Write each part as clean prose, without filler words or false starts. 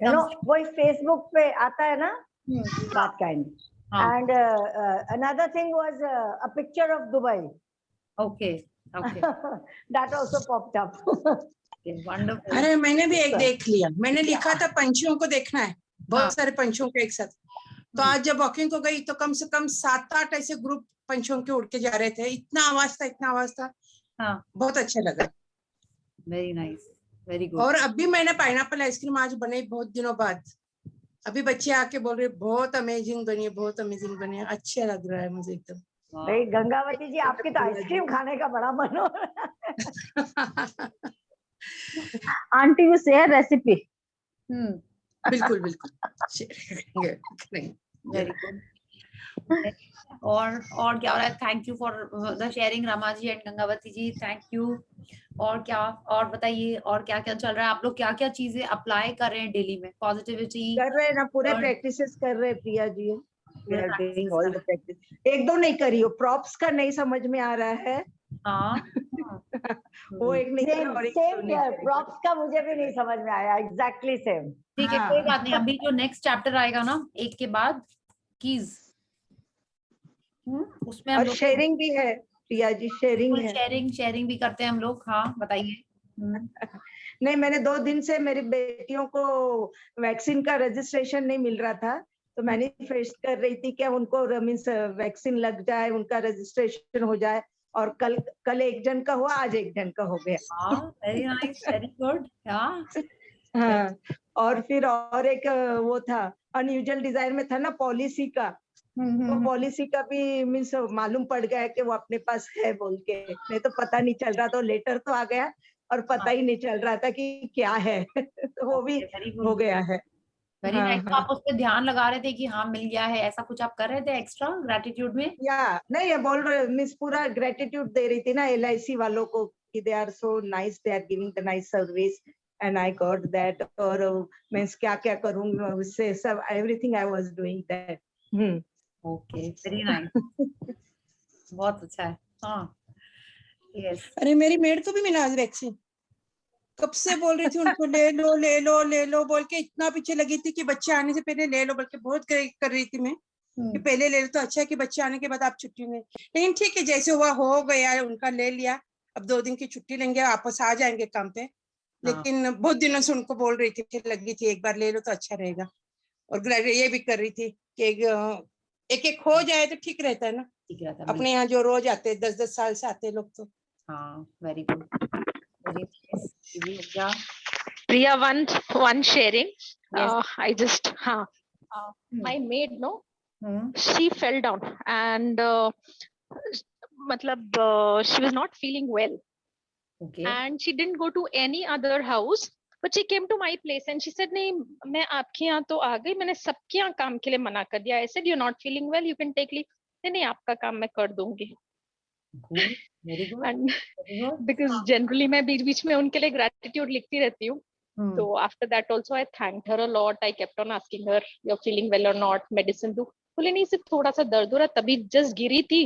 You know वही Facebook पे आता है ना, that kind. And another thing was a picture of Dubai. Okay. That also popped up. Wonderful. अरे मैंने भी एक देख लिया, मैंने लिखा था पंछियों को देखना है, बहुत सारे पंछियों को एक साथ। तो आज जब वॉकिंग को गई तो कम से कम 7-8 ऐसे ग्रुप पंछियों के उड़ के जा रहे थे, इतना आवाज था। बहुत अच्छा लगा। Very nice, very good. और अब भी मैंने पाइनएप्पल आइसक्रीम आज बनाई बहुत दिनों बाद। अभी बच्चे आके बोल रहे बहुत अमेजिंग बनी है, बहुत अमेजिंग बनी है, अच्छा लग रहा है मुझे एकदम। भाई गंगावती जी, आपकी तो आइसक्रीम खाने का बड़ा मन हो रहा है। Aunty you share recipe. बिल्कुल बिल्कुल। Very good. और क्या हो रहा है? Thank you for the sharing Rama ji and Gangavati ji, thank you. और क्या, और बताइए और क्या क्या चल रहा है? आप लोग क्या क्या चीजें अप्लाई कर रहे हैं डेली में? पॉजिटिविटी कर रहे हैं ना, पूरे प्रैक्टिसेस कर रहे हैं Priya ji. We are doing all the practice. एक दो नहीं करी हो, प्रॉप्स का नहीं समझ में आ रहा है। वो एक नहीं करा और एक सेम यार, प्रॉप्स का मुझे भी नहीं समझ में आया, एग्जैक्टली सेम। ठीक है, कोई बात नहीं। अभी जो नेक्स्ट चैप्टर आएगा ना एक के बाद, कीज, उसमें हम शेयरिंग भी है प्रिया जी, शेयरिंग है। शेयरिंग भी करते हैं हम लोग। हाँ बताइए। नहीं, मैंने 2 दिन से मेरी बेटियों को वैक्सीन का रजिस्ट्रेशन नहीं मिल रहा था, तो मैनिफेस्ट कर रही थी कि उनको मींस वैक्सीन लग जाए, उनका रजिस्ट्रेशन हो जाए। और कल एक जन का हुआ, आज एक जन का हो गया। Very nice, very good. हाँ, और फिर और एक वो था अनयूजुअल डिजायर में था ना पॉलिसी का, तो पॉलिसी का भी मीन्स मालूम पड़ गया कि वो अपने पास है बोल के, नहीं तो पता नहीं चल रहा। तो लेटर तो आ गया और पता ही नहीं चल रहा था कि क्या है। तो वो भी हो गया है। Very nice. तो आप उस पर ध्यान लगा रहे थे कि हाँ मिल गया है, ऐसा कुछ आप कर रहे थे एक्स्ट्रा ग्रेटिट्यूड में? या नहीं, ये बोल रहे मीन्स पूरा ग्रेटिट्यूड दे रही थी ना LIC वालों को कि they are so nice, they are giving the nice service and I got that. और मीन्स क्या क्या करूंगा उससे, सब everything I was doing that. Okay, very nice. बहुत अच्छा है। हाँ, यस। अरे मेरी मेड को भी मिला वैक्सीन, कब से बोल रही थी उनको ले लो ले लो ले लो बोल के, इतना पीछे लगी थी कि बच्चे आने से पहले ले लो बोल के, बहुत कर रही थी मैं कि पहले ले लो तो अच्छा है कि बच्चे आने के बाद आप छुट्टी में। लेकिन ठीक है, जैसे हुआ हो गया, उनका ले लिया। अब 2 दिन की छुट्टी लेंगे, वापस आ जाएंगे काम पे। लेकिन बहुत दिनों से उनको बोल रही थी, लगी थी एक बार ले लो तो अच्छा रहेगा। और ये भी कर रही थी कि एक एक हो जाए तो ठीक रहता है ना। ठीक रहता है अपने यहाँ जो रोज आते हैं 10-10 साल से आते हैं लोग तो। हाँ, very good, very nice. Priya, one sharing. Yes. I just my maid, no, she fell down and she was not feeling well. Okay. And she didn't go to any other house, but she came to my place and she said, नहीं मैं आपके यहाँ तो आ गई, मैंने सबके यहाँ काम के लिए मना कर दिया। I said, you're not feeling well, you can take leave. नहीं आपका काम मैं कर दूंगी। Very good. And because generally मैं बीच बीच में उनके लिए gratitude लिखती रहती हूँ। So after that also I thanked her a lot. I kept on asking her, you're feeling well or not? Medicine do? बोले नहीं, सिर्फ थोड़ा सा दर्द हो रहा, तभी just गिरी थी।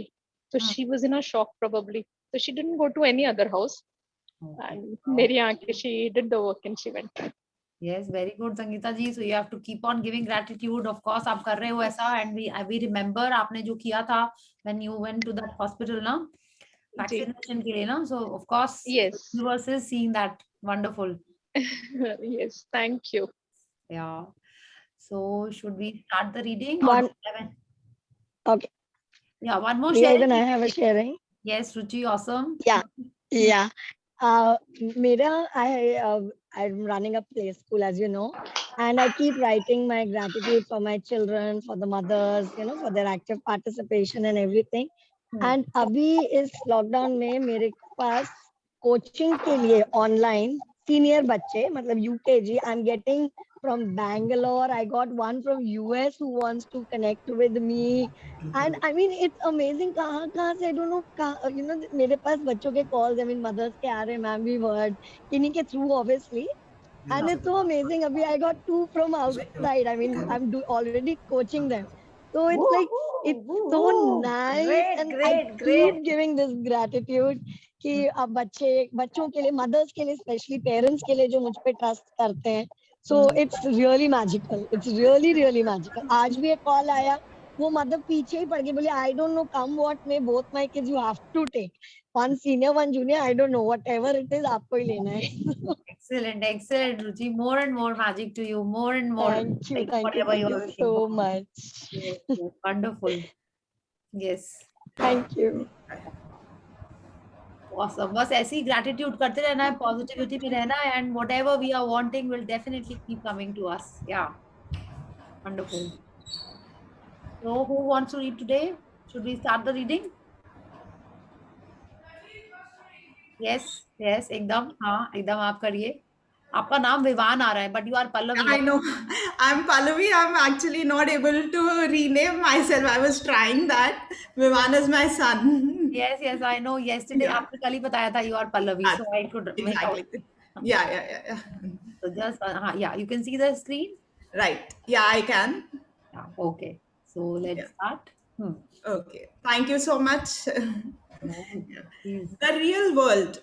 So she was in a shock probably. So she didn't go to any other house. And मेरे यहाँ के she did the work and she went. Yes, very good, Sangeeta ji. So you have to keep on giving gratitude. Of course, आप कर रहे हो ऐसा, and we remember आपने जो किया था when you went to that hospital ना, vaccination के लिए ना. So of course, yes, universe is seeing that. Wonderful. Yes, thank you. Yeah. So should we start the reading? One. Okay. Yeah, one more Yeah, sharing. even I have a sharing. Yes, Ruchi, awesome. Yeah. I'm running a play school, as you know, and I keep writing my gratitude for my children, for the mothers, for their active participation and everything. And अभी इस lockdown में मेरे पास coaching के लिए online senior बच्चे, मतलब UKG, I'm getting from Bangalore. I got one from US who wants to connect with me, and I mean it's amazing. कहाँ से I don't know, मेरे पास बच्चों के calls, I mean mothers के आ रहे, ma'am we've heard, किन्हीं के through obviously, and it's so amazing. अभी I got 2 from outside. I mean I'm already coaching them, so it's like it's so nice. Great, and great, I great. keep giving this gratitude कि अब बच्चों के लिए, mother's के लिए, specially parents के लिए जो मुझ पे ट्रस्ट करते हैं, So it's really magical. It's really, really magical. आज भी एक call आया, वो मतलब पीछे ही पड़ गई, बोले I don't know come what may, both my kids you have to take. One senior, one junior, I don't know, whatever it is, आपको ही लेना है. Excellent, excellent, Ruchi. More and more magic to you. More and more. Thank you, like thank you, whatever thank you you are looking so for. much. Yes, yes, wonderful. Yes. Thank you. Awesome. बस ऐसी gratitude करते रहना है, positivity में रहना है, and whatever we are wanting will definitely keep coming to us. Yeah. Wonderful. So who wants to read today? Should we start the reading? Yes, yes, एकदम, हाँ, एकदम आप करिए. आपका नाम विवान आ रहा है, but you are Pallavi. I know. I'm Pallavi. I'm actually not able to rename myself. I was trying that. Vivan is my son. Yes, yes, I know. Yesterday Yeah. आपने कल ही बताया था you are Pallavi, so I could make out. Exactly. Yeah. So just, yeah, you can see the screen. Right. Yeah, I can. Yeah, okay. So let's start. Okay. Thank you so much. Please. The real world.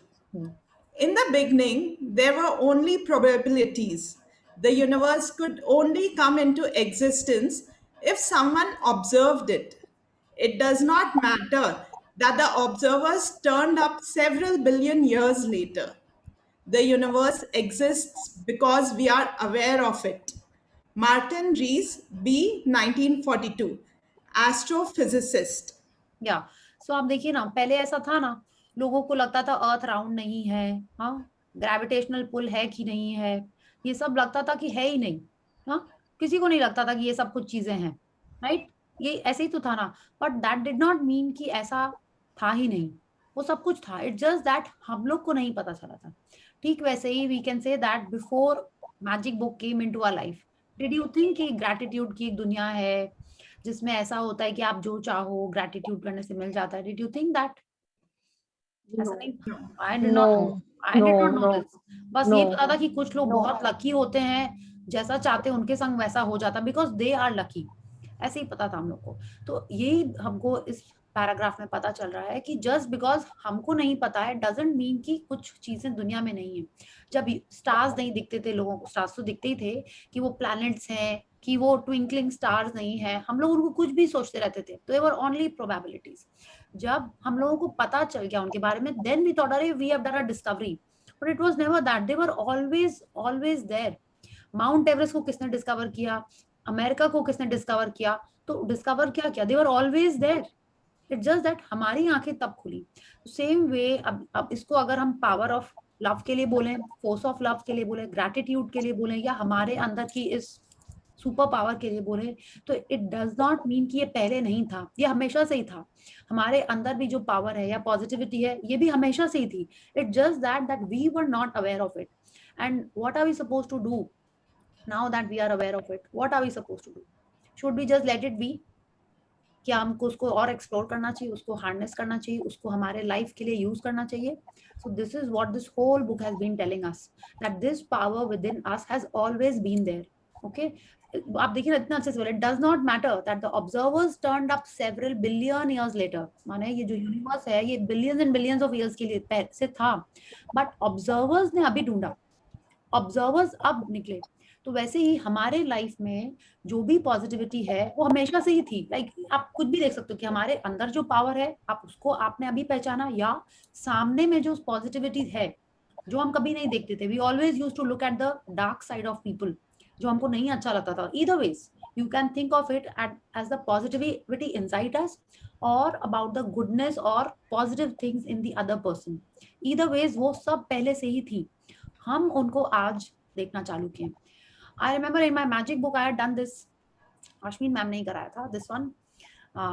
In the beginning, there were only probabilities. The universe could only come into existence if someone observed it. It does not matter that the observers turned up several billion years later. The universe exists because we are aware of it. Martin Rees, B. 1942, astrophysicist. या सो आप देखिए ना, पहले ऐसा था ना, लोगों को लगता था अर्थ राउंड नहीं है, हाँ, ग्रेविटेशनल पुल है कि नहीं है, ये सब लगता था कि है ही नहीं, हाँ, किसी को नहीं लगता था कि ये सब कुछ चीजें हैं, राइट, ये ऐसे ही तो था ना, but that did not mean कि ऐसा था ही नहीं, वो सब कुछ था, इट जस्ट दैट हम लोग को नहीं पता चला था. ठीक वैसे ही we can say that before magic book came into our life, did you think कि ग्रैटिट्यूड की एक दुनिया है जिसमें ऐसा होता है कि आप जो चाहो ग्रैटिट्यूड करने से मिल जाता है? Did you think that? ऐसा नहीं था. I did not know this. बस ये पता था कि कुछ लोग बहुत लकी होते हैं, जैसा चाहते हैं उनके संग वैसा हो जाता, बिकॉज दे आर लकी. ऐसे ही पता था हम लोग को. तो यही हमको इस पैराग्राफ में पता चल रहा है कि जस्ट बिकॉज हमको नहीं पता है डजंट मीन कि कुछ चीजें दुनिया में नहीं है. जब स्टार्स नहीं दिखते थे लोगों को, स्टार्स तो दिखते ही थे कि वो प्लैनेट्स हैं, कि वो ट्विंकलिंग स्टार्स नहीं है, हम लोग उनको कुछ भी सोचते रहते थे, तो वर ओनली प्रोबेबिलिटीज. जब हम लोगों को पता चल गया उनके बारे में, देन वी थॉट अरे we have done a discovery, but it was never that. They were always there. Mount Everest को किसने डिस्कवर किया? अमेरिका को किसने डिस्कवर किया? तो डिस्कवर क्या किया? They were always there. It's just that हमारी आंखें तब खुली. सेम वे अब इसको अगर हम पावर ऑफ लव के लिए बोलें, फोर्स ऑफ लव के लिए बोलें, ग्रैटिट्यूड के लिए बोलें, या हमारे अंदर की इस सुपर पावर के लिए बोले, तो इट डज नॉट मीन कि ये पहले नहीं था, ये हमेशा से ही था. हमारे अंदर भी जो पावर है या पॉजिटिविटी है, ये भी हमेशा से ही थी. It just that we were not aware of it. And what are we suppose to do now that we are aware of it? What are we suppose to do? Should we just let it be? क्या हमको उसको और explore करना चाहिए, उसको harness करना चाहिए, उसको हमारे लाइफ के लिए यूज करना चाहिए? So this is what this whole book has been telling us, that this power within us has always been there. Okay, आप देखिए इतना अच्छे से बोले, does not matter that the observers turned up several billion years later. माने ये जो universe है ये billions and billions of years के लिए से था, बट ऑब्जर्वर्स ने अभी ढूंढा, ऑब्जर्वर्स अब निकले. तो वैसे ही हमारे लाइफ में जो भी पॉजिटिविटी है वो हमेशा से ही थी. लाइक आप कुछ भी देख सकते हो कि हमारे अंदर जो पावर है, आप उसको आपने अभी पहचाना, या सामने में जो पॉजिटिविटी है जो हम कभी नहीं देखते थे. We always used to look at the dark side of people, जो हमको नहीं अच्छा लगता था. Either ways, you can think of it as the positivity inside us or about the goodness or positive things in the other person. Either ways, वो सब पहले से ही थी, हम उनको आज देखना चालू किए. I remember in my magic book I had done this. Ashwin ma'am नहीं कराया था this one.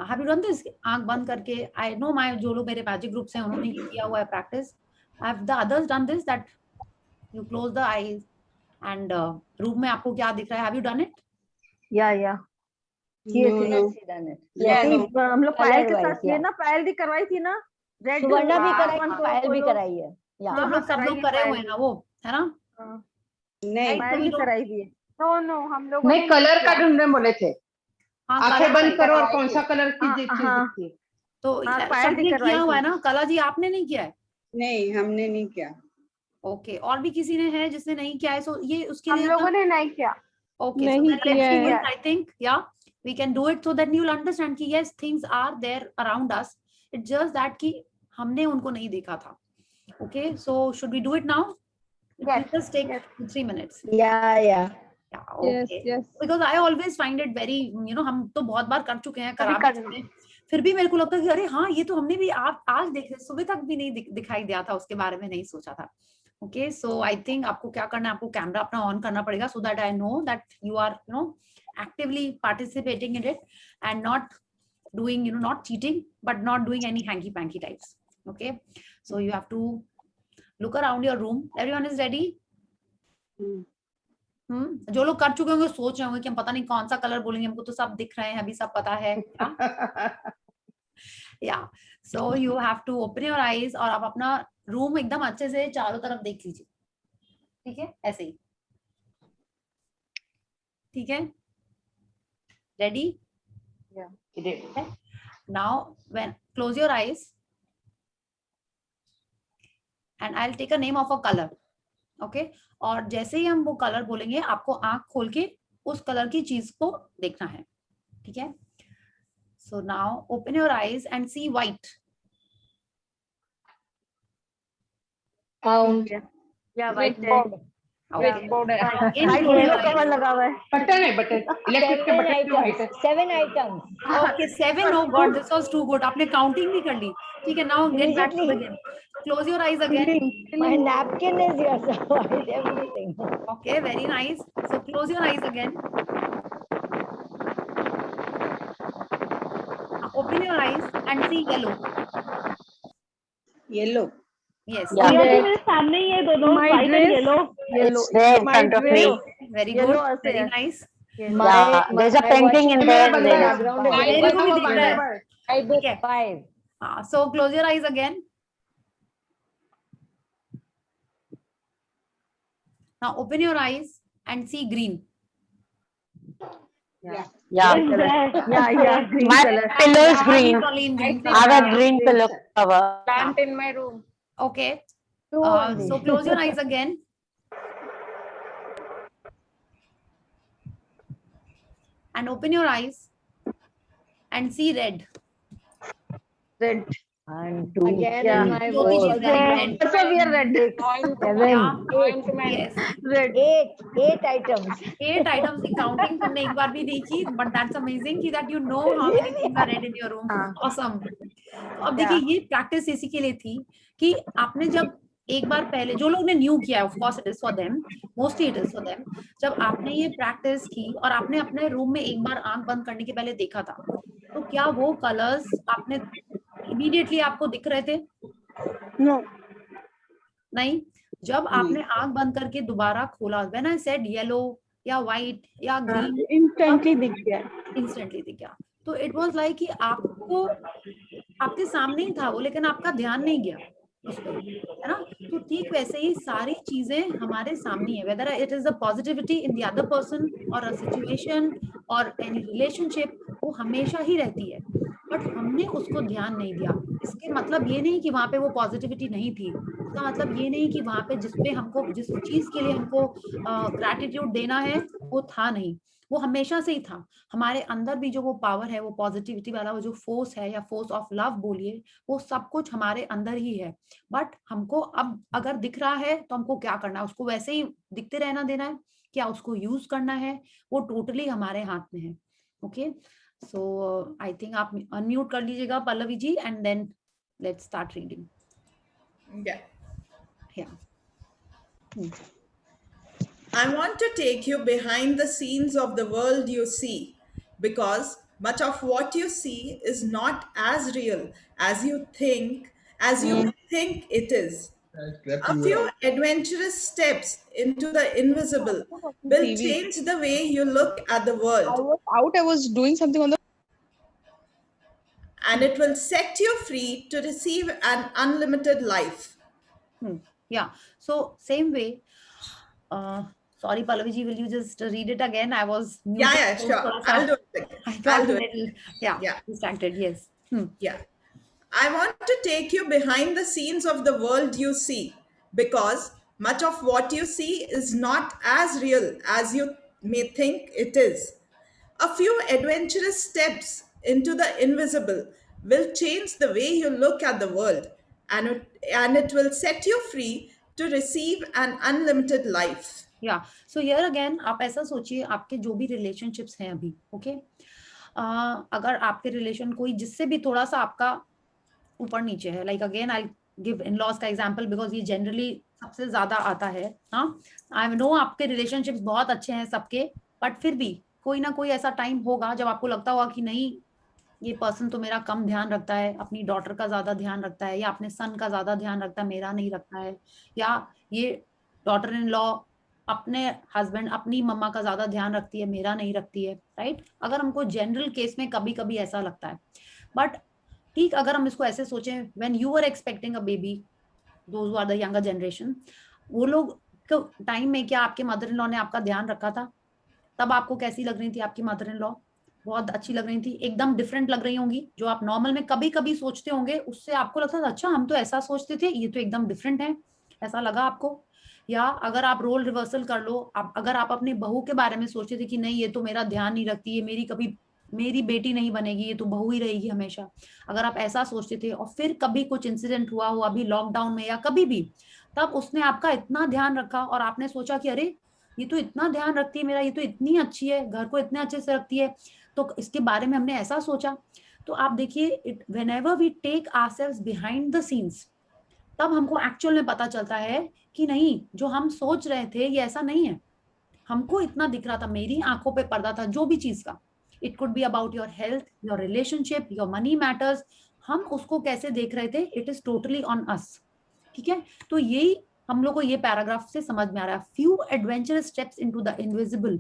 Have you done this? आंख बंद करके, I know my जो लोग मेरे magic groups हैं उन्होंने ये किया हुआ है practice. Have the others done this, that you close the eyes and room में आपको क्या दिख रहा है? Have you done it? Yeah. Yes, done it. हम लोग पायल के साथ किए ना, पायल भी करवाई थी ना, रेड सुवर्णा भी कराई, पायल भी कराई है. तो हम लोग सब लोग करे हुए हैं ना वो, है ना? नहीं, पायल भी कराई थी. नो हम लोग नहीं, कलर का ढूंढने बोले थे. हाँ, आंखें बंद करो और कौन सा कलर की चीज दिखती है. तो सबने किया हुआ है ना. कला जी आपने नहीं किया है? नहीं, हमने नहीं किया. ओके, और भी किसी ने है जिसने नहीं किया है? सो ये उसके हम लिए लोगों ने नहीं किया। okay, so नहीं then किया let's do है। it. I think yeah, we can do it so that you'll understand कि yes, things are there around us. It's just that कि हमने उनको नहीं देखा था. Okay, so should we do it now? It will Yes, just take yes. 2-3 minutes. Yeah, yeah. Yeah, Yes, okay. yes. Because I always find it very, you know, हम तो बहुत बार कर चुके हैं, कभी करा कर भी चुके हैं, फिर भी मेरे को लगता है कि अरे हाँ, ये तो हमने भी आज देखे, सुबह तक भी नहीं दिखाई दिया था, उसके बारे में नहीं सोचा था. Okay, so I think आपको क्या करना है, आपको कैमरा अपना ऑन करना पड़ेगा, so that I know that you are, you know, actively participating in it and not doing, you know, not cheating, but not doing any hanky panky types. Okay, so you have to look around your room. Everyone is ready? जो लोग कर चुके होंगे सोच रहे होंगे कि हम पता नहीं कौन सा कलर बोलेंगे, हमको तो सब दिख रहे हैं, अभी सब पता है. Yeah, so you have to open your eyes और आप अपना रूम एकदम अच्छे से चारों तरफ देख लीजिए. ठीक है, ऐसे ही. ठीक है, ready? Yeah. Okay. Now when close your eyes and I'll take a name of a color. Okay, और जैसे ही हम वो कलर बोलेंगे आपको आंख खोल के उस कलर की चीज को देखना है. ठीक है, so now open your eyes and see white. Yeah, white board. Okay. Board है. Again, White close your yellow eyes. cover लगा हुआ है. बटन है, बटन इलेक्ट्रिक के बटन क्यों white है? 7 items. Okay, 7. Oh God, this was too good. आपने counting भी कर ली. ठीक है, now get back to the game. Close your eyes again. My napkin is here, so I did everything. Okay, very nice. So close your eyes again. Now open your eyes and see yellow. Yellow. Yes. मेरे सामने ही है दोनों, white and yellow. It's there in front of me. Very Yellow good. also Very है. nice. Yeah, there's a painting in there. The There. background is मेरे yellow. को भी दिख रहा है. I did Okay. 5. So close your eyes again. Now open your eyes and see green. Yeah. Yeah, green My color. pillow is green. Colleen, green. I have a green pillow cover. Plant in my room. Okay. Two only. So close your eyes again. And open your eyes and see red. Red. And 2. Yeah. Again, in my Jyoti ji wall. is very red. Also we are red. 7. Yeah. Yes. Red. 8 items. 8 items की counting तुमने एक बार भी नहीं की, but that's amazing कि that you know how many things are red in your room. Awesome. तो अब देखिए ये practice इसी के लिए थी कि आपने जब एक बार पहले, जो लोग ने न्यू किया, of course it is for them, mostly it is for them, जब आपने ये practice की और आपने अपने रूम में एक बार आंख बंद करने के पहले देखा था, तो क्या वो कलर्स आपने इमीडिएटली आपको दिख रहे थे? No. नहीं. जब आपने आंख बंद करके दोबारा खोला, व्हेन आई सेड येलो या व्हाइट या ग्रीन, Instantly दिख गया. इंस्टेंटली दिख गया. तो इट वाज लाइक कि आपको आपके सामने ही था वो, लेकिन आपका ध्यान नहीं गया उस पे, है ना? तो ठीक वैसे ही सारी चीजें हमारे सामने है, whether it is the positivity in the other person और अ सिचुएशन और एनी रिलेशनशिप, वो हमेशा ही रहती है, बट हमने उसको ध्यान नहीं दिया. इसके मतलब ये नहीं कि वहां पे वो पॉजिटिविटी नहीं थी, इसका मतलब ये नहीं कि वहां पे जिसपे हमको, जिस चीज के लिए हमको ग्रैटिट्यूड देना है वो था नहीं, वो हमेशा से ही था. हमारे अंदर भी जो वो पावर है, वो पॉजिटिविटी वाला वो जो फोर्स है, या फोर्स ऑफ लव बोलिए, वो सब कुछ हमारे अंदर ही है. बट हमको अब अगर दिख रहा है तो हमको क्या करना है, उसको वैसे ही दिखते रहना देना है, क्या उसको यूज करना है, वो टोटली हमारे हाथ में है. ओके, सो आई थिंक आप अनम्यूट कर लीजिएगा Pallavi ji, and then let's start reading. Yeah. Yeah. I want to take you behind the scenes of the world you see, because much of what you see is not as real as you think it is. A few adventurous steps into the invisible will change the way you look at the world, I was doing something on the. and it will set you free to receive an unlimited life. Yeah, so same way, sorry Pallavi ji, will you just read it again? I was muted, Yeah, so sure. thoda sa- I'll do it. I got I'll a do it. little, yeah, Yeah. distracted. Yes. Yeah. I want to take you behind the scenes of the world you see, because Much of what you see is not as real as you may think it is. A few adventurous steps into the invisible will change the way you look at the world, and it will set you free to receive an unlimited life. या so here again आप ऐसा सोचिए, आपके जो भी relationships हैं अभी, okay, अगर आपके रिलेशन कोई जिससे भी थोड़ा सा आपका ऊपर नीचे है, like again I give in laws का एग्जांपल बिकॉज ये जनरली सबसे ज्यादा आता है. हाँ, आई नो आपके रिलेशनशिप्स बहुत अच्छे हैं सबके, बट फिर भी कोई ना कोई ऐसा टाइम होगा जब आपको लगता होगा कि नहीं, ये पर्सन तो मेरा कम ध्यान रखता है, अपनी डॉटर का ज्यादा ध्यान रखता है, या अपने सन का ज्यादा ध्यान रखता है, मेरा नहीं रखता है, या ये डॉटर इन लॉ अपने हस्बैंड अपनी मम्मा का ज्यादा ध्यान रखती है, मेरा नहीं रखती है, राइट? अगर हमको जनरल केस में कभी कभी ऐसा लगता है, बट ठीक अगर हम इसको ऐसे सोचें, when you are expecting a baby, those are the younger generation, वो लोग टाइम में क्या आपके मदर इन लॉ ने आपका ध्यान रखा था? तब आपको कैसी लग रही थी आपकी मदर इन लॉ? बहुत अच्छी लग रही थी, एकदम डिफरेंट लग रही होंगी. जो आप नॉर्मल में कभी कभी सोचते होंगे उससे आपको लगता था अच्छा हम तो ऐसा सोचते थे, ये तो एकदम डिफरेंट है, ऐसा लगा आपको? या अगर आप रोल रिवर्सल कर लो, अगर आप अपनी बहू के बारे में सोचते थे कि नहीं ये तो मेरा ध्यान नहीं रखती है, मेरी कभी मेरी बेटी नहीं बनेगी, ये तो बहू ही रहेगी हमेशा, अगर आप ऐसा सोचते थे और फिर कभी कुछ इंसिडेंट हुआ हो अभी लॉकडाउन में या कभी भी, तब उसने आपका इतना ध्यान रखा और आपने सोचा कि अरे ये तो इतना ध्यान रखती है मेरा, ये तो इतनी अच्छी है, घर को इतने अच्छे से रखती है, तो इसके बारे में हमने ऐसा सोचा. तो आप देखिए, whenever we take ourselves behind the scenes, तब हमको एक्चुअल में पता चलता है कि नहीं, जो हम सोच रहे थे ये ऐसा नहीं है. हमको इतना दिख रहा था, मेरी आंखों पे पर्दा था जो भी चीज का. It could be about your health, your relationship, your money matters. हम उसको कैसे देख रहे थे, it is totally on us. ठीक है, तो यही हम लोग को ये पैराग्राफ से समझ में आ रहा है. Few adventurous steps into the invisible,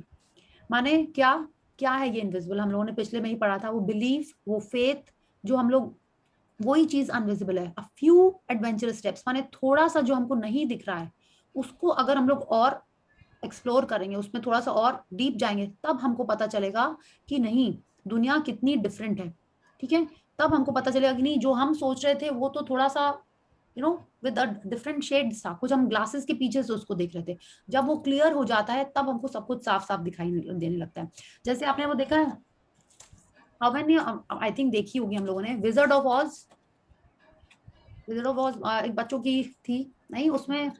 माने क्या क्या है ये इनविजिबल? हम लोगों ने पिछले में ही पढ़ा था, वो बिलीफ, वो फेथ, जो हम लोग, वही चीज अनविजिबल है. अ फ्यू एडवेंचरस स्टेप्स माने थोड़ा सा जो हमको नहीं दिख रहा है, उसको अगर हम लोग और एक्सप्लोर करेंगे, उसमें थोड़ा सा और डीप जाएंगे, तब हमको पता चलेगा कि नहीं, दुनिया कितनी डिफरेंट है. ठीक है, तब हमको पता चलेगा कि नहीं, जो हम सोच रहे थे वो तो थोड़ा सा you know with a different shades था, कुछ हम ग्लासेस के पीछे से उसको देख रहे थे. जब वो क्लियर हो जाता है तब हमको सब कुछ साफ साफ दिखाई देने लगता है. जैसे आपने वो देखा है, आई थिंक देखी होगी हम लोगों ने, विजर्ड ऑफ ऑज. विजर्ड ऑफ ऑज एक बच्चों की थी, नहीं उसमें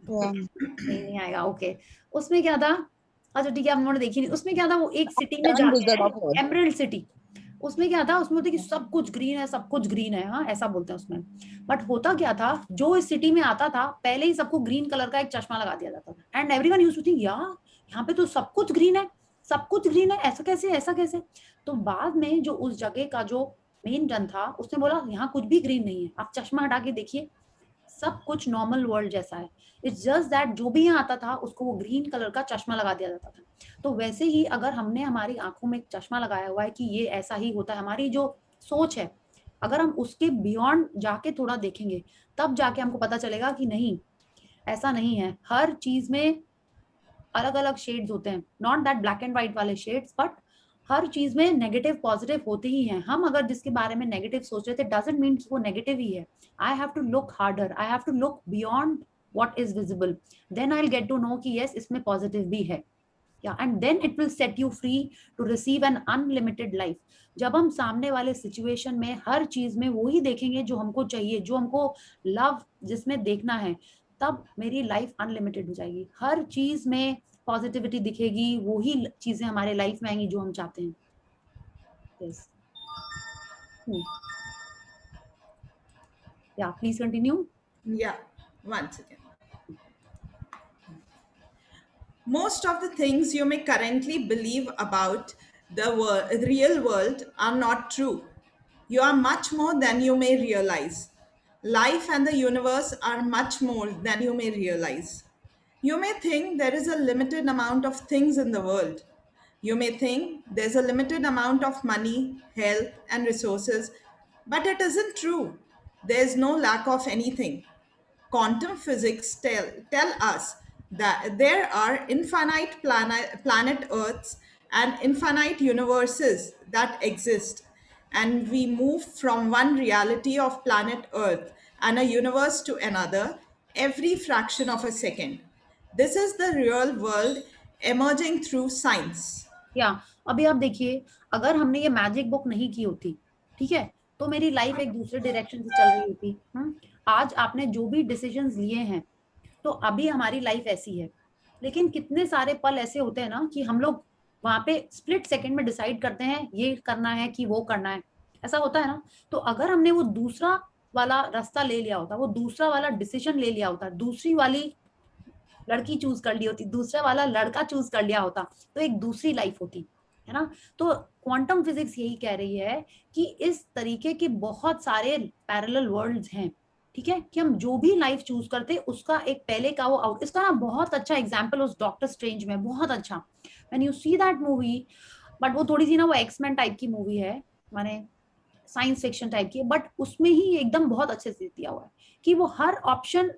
नहीं आएगा, ओके. उसमें क्या था, अच्छा ठीक है, हम लोगों ने देखी नहीं. उसमें क्या था, वो एक सिटी में जाते हैं, एमरल्ड सिटी. उसमें क्या था, उसमें होता है कि सब कुछ ग्रीन है, सब कुछ ग्रीन है, हाँ ऐसा बोलते हैं उसमें. बट होता क्या था, जो इस सिटी में आता था पहले ही सबको ग्रीन कलर का एक चश्मा लगा दिया जाता था. And everyone used to think यार यहाँ पे तो सब कुछ ग्रीन है, सब कुछ ग्रीन है, ऐसा कैसे, ऐसा कैसे? तो बाद में जो उस जगह का जो मेन जन था, उसने बोला यहाँ कुछ भी ग्रीन नहीं है, आप चश्मा हटा के देखिए, सब कुछ नॉर्मल वर्ल्ड जैसा है. इट्स जस्ट दैट जो भी यहाँ आता था उसको वो ग्रीन कलर का चश्मा लगा दिया जाता था. तो वैसे ही अगर हमने हमारी आंखों में एक चश्मा लगाया हुआ है कि ये ऐसा ही होता है, हमारी जो सोच है, अगर हम उसके बियॉन्ड जाके थोड़ा देखेंगे, तब जाके हमको पता चलेगा कि नहीं, ऐसा नहीं है. हर चीज में अलग अलग शेड्स होते हैं, not that black and white वाले शेड्स, बट हर चीज में नेगेटिव पॉजिटिव होते ही हैं. हम अगर जिसके बारे में नेगेटिव सोच रहे थे, डजंट मीन वो नेगेटिव ही है. I have to look harder, I have to look beyond what is visible, then I'll get to know कि yes इसमें positive भी है. Yeah, and then it will set you free to receive an unlimited life. जब हम सामने वाले situation में हर चीज में वही देखेंगे जो हमको चाहिए, जो हमको लव जिसमें देखना है, तब मेरी लाइफ अनलिमिटेड हो जाएगी. हर चीज में पॉजिटिविटी दिखेगी, वही चीजें हमारे लाइफ में आएंगी जो हम चाहते हैं. yes. Yeah, please continue. Yeah, once again. Most of the things you may currently believe about the real world are not true. You are much more than you may realize. Life and the universe are much more than you may realize. You may think there is a limited amount of things in the world. You may think there's a limited amount of money, health, and resources, but it isn't true. There's no lack of anything. Quantum physics tell us that there are infinite planet Earths and infinite universes that exist, and we move from one reality of planet Earth and a universe to another every fraction of a second. This is the real world emerging through science. या अभी आप देखिए, अगर हमने ये magic book नहीं की होती, ठीक है, तो मेरी लाइफ एक दूसरे डायरेक्शन से चल रही होती। आज आपने जो भी डिसीजंस लिए हैं, तो अभी हमारी लाइफ ऐसी है। लेकिन कितने सारे पल ऐसे होते हैं ना कि हम लोग वहां पे स्प्लिट सेकंड में डिसाइड करते हैं ये करना है कि वो करना है, ऐसा होता है ना। तो अगर हमने वो दूसरा वाला रास्ता ले लिया होता, वो दूसरा वाला डिसीजन ले लिया होता, दूसरी वाली लड़की चूज कर ली होती, दूसरा वाला लड़का चूज कर लिया होता, तो एक दूसरी लाइफ होती, है ना। तो क्वांटम फिजिक्स यही कह रही है कि इस तरीके के बहुत सारे पैरेलल वर्ल्ड्स हैं, ठीक है, कि हम जो भी लाइफ चूज करते उसका एक पहले का वो आउट। इसका ना बहुत अच्छा एग्जांपल उस डॉक्टर स्ट्रेंज में, बहुत अच्छा, when you see that movie, but वो थोड़ी सी ना वो एक्समैन टाइप की मूवी है, माने साइंस फिक्शन टाइप की, बट उसमें ही एकदम बहुत अच्छे से दिया हुआ है कि वो हर ऑप्शन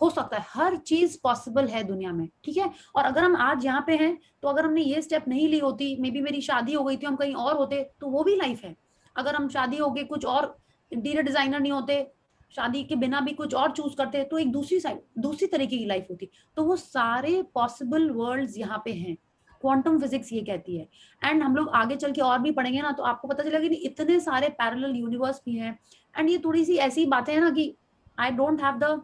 हो सकता है, हर चीज पॉसिबल है दुनिया में, ठीक है। और अगर हम आज यहाँ पे हैं, तो अगर हमने ये स्टेप नहीं ली होती, मे बी मेरी शादी हो गई थी, हम कहीं और होते, तो वो भी लाइफ है। अगर हम शादी हो गए, कुछ और इंटीरियर डिजाइनर नहीं होते, शादी के बिना भी कुछ और चूज करते, तो एक दूसरी साइड, दूसरी तरीके की लाइफ होती। तो वो सारे पॉसिबल वर्ल्ड्स यहाँ पे हैं, क्वांटम फिजिक्स ये कहती है। एंड हम लोग आगे चल के और भी पढ़ेंगे ना, तो आपको पता चलेगा कि इतने सारे पैरेलल यूनिवर्स भी हैं। एंड ये थोड़ी सी ऐसी बातें हैं ना कि I don't have the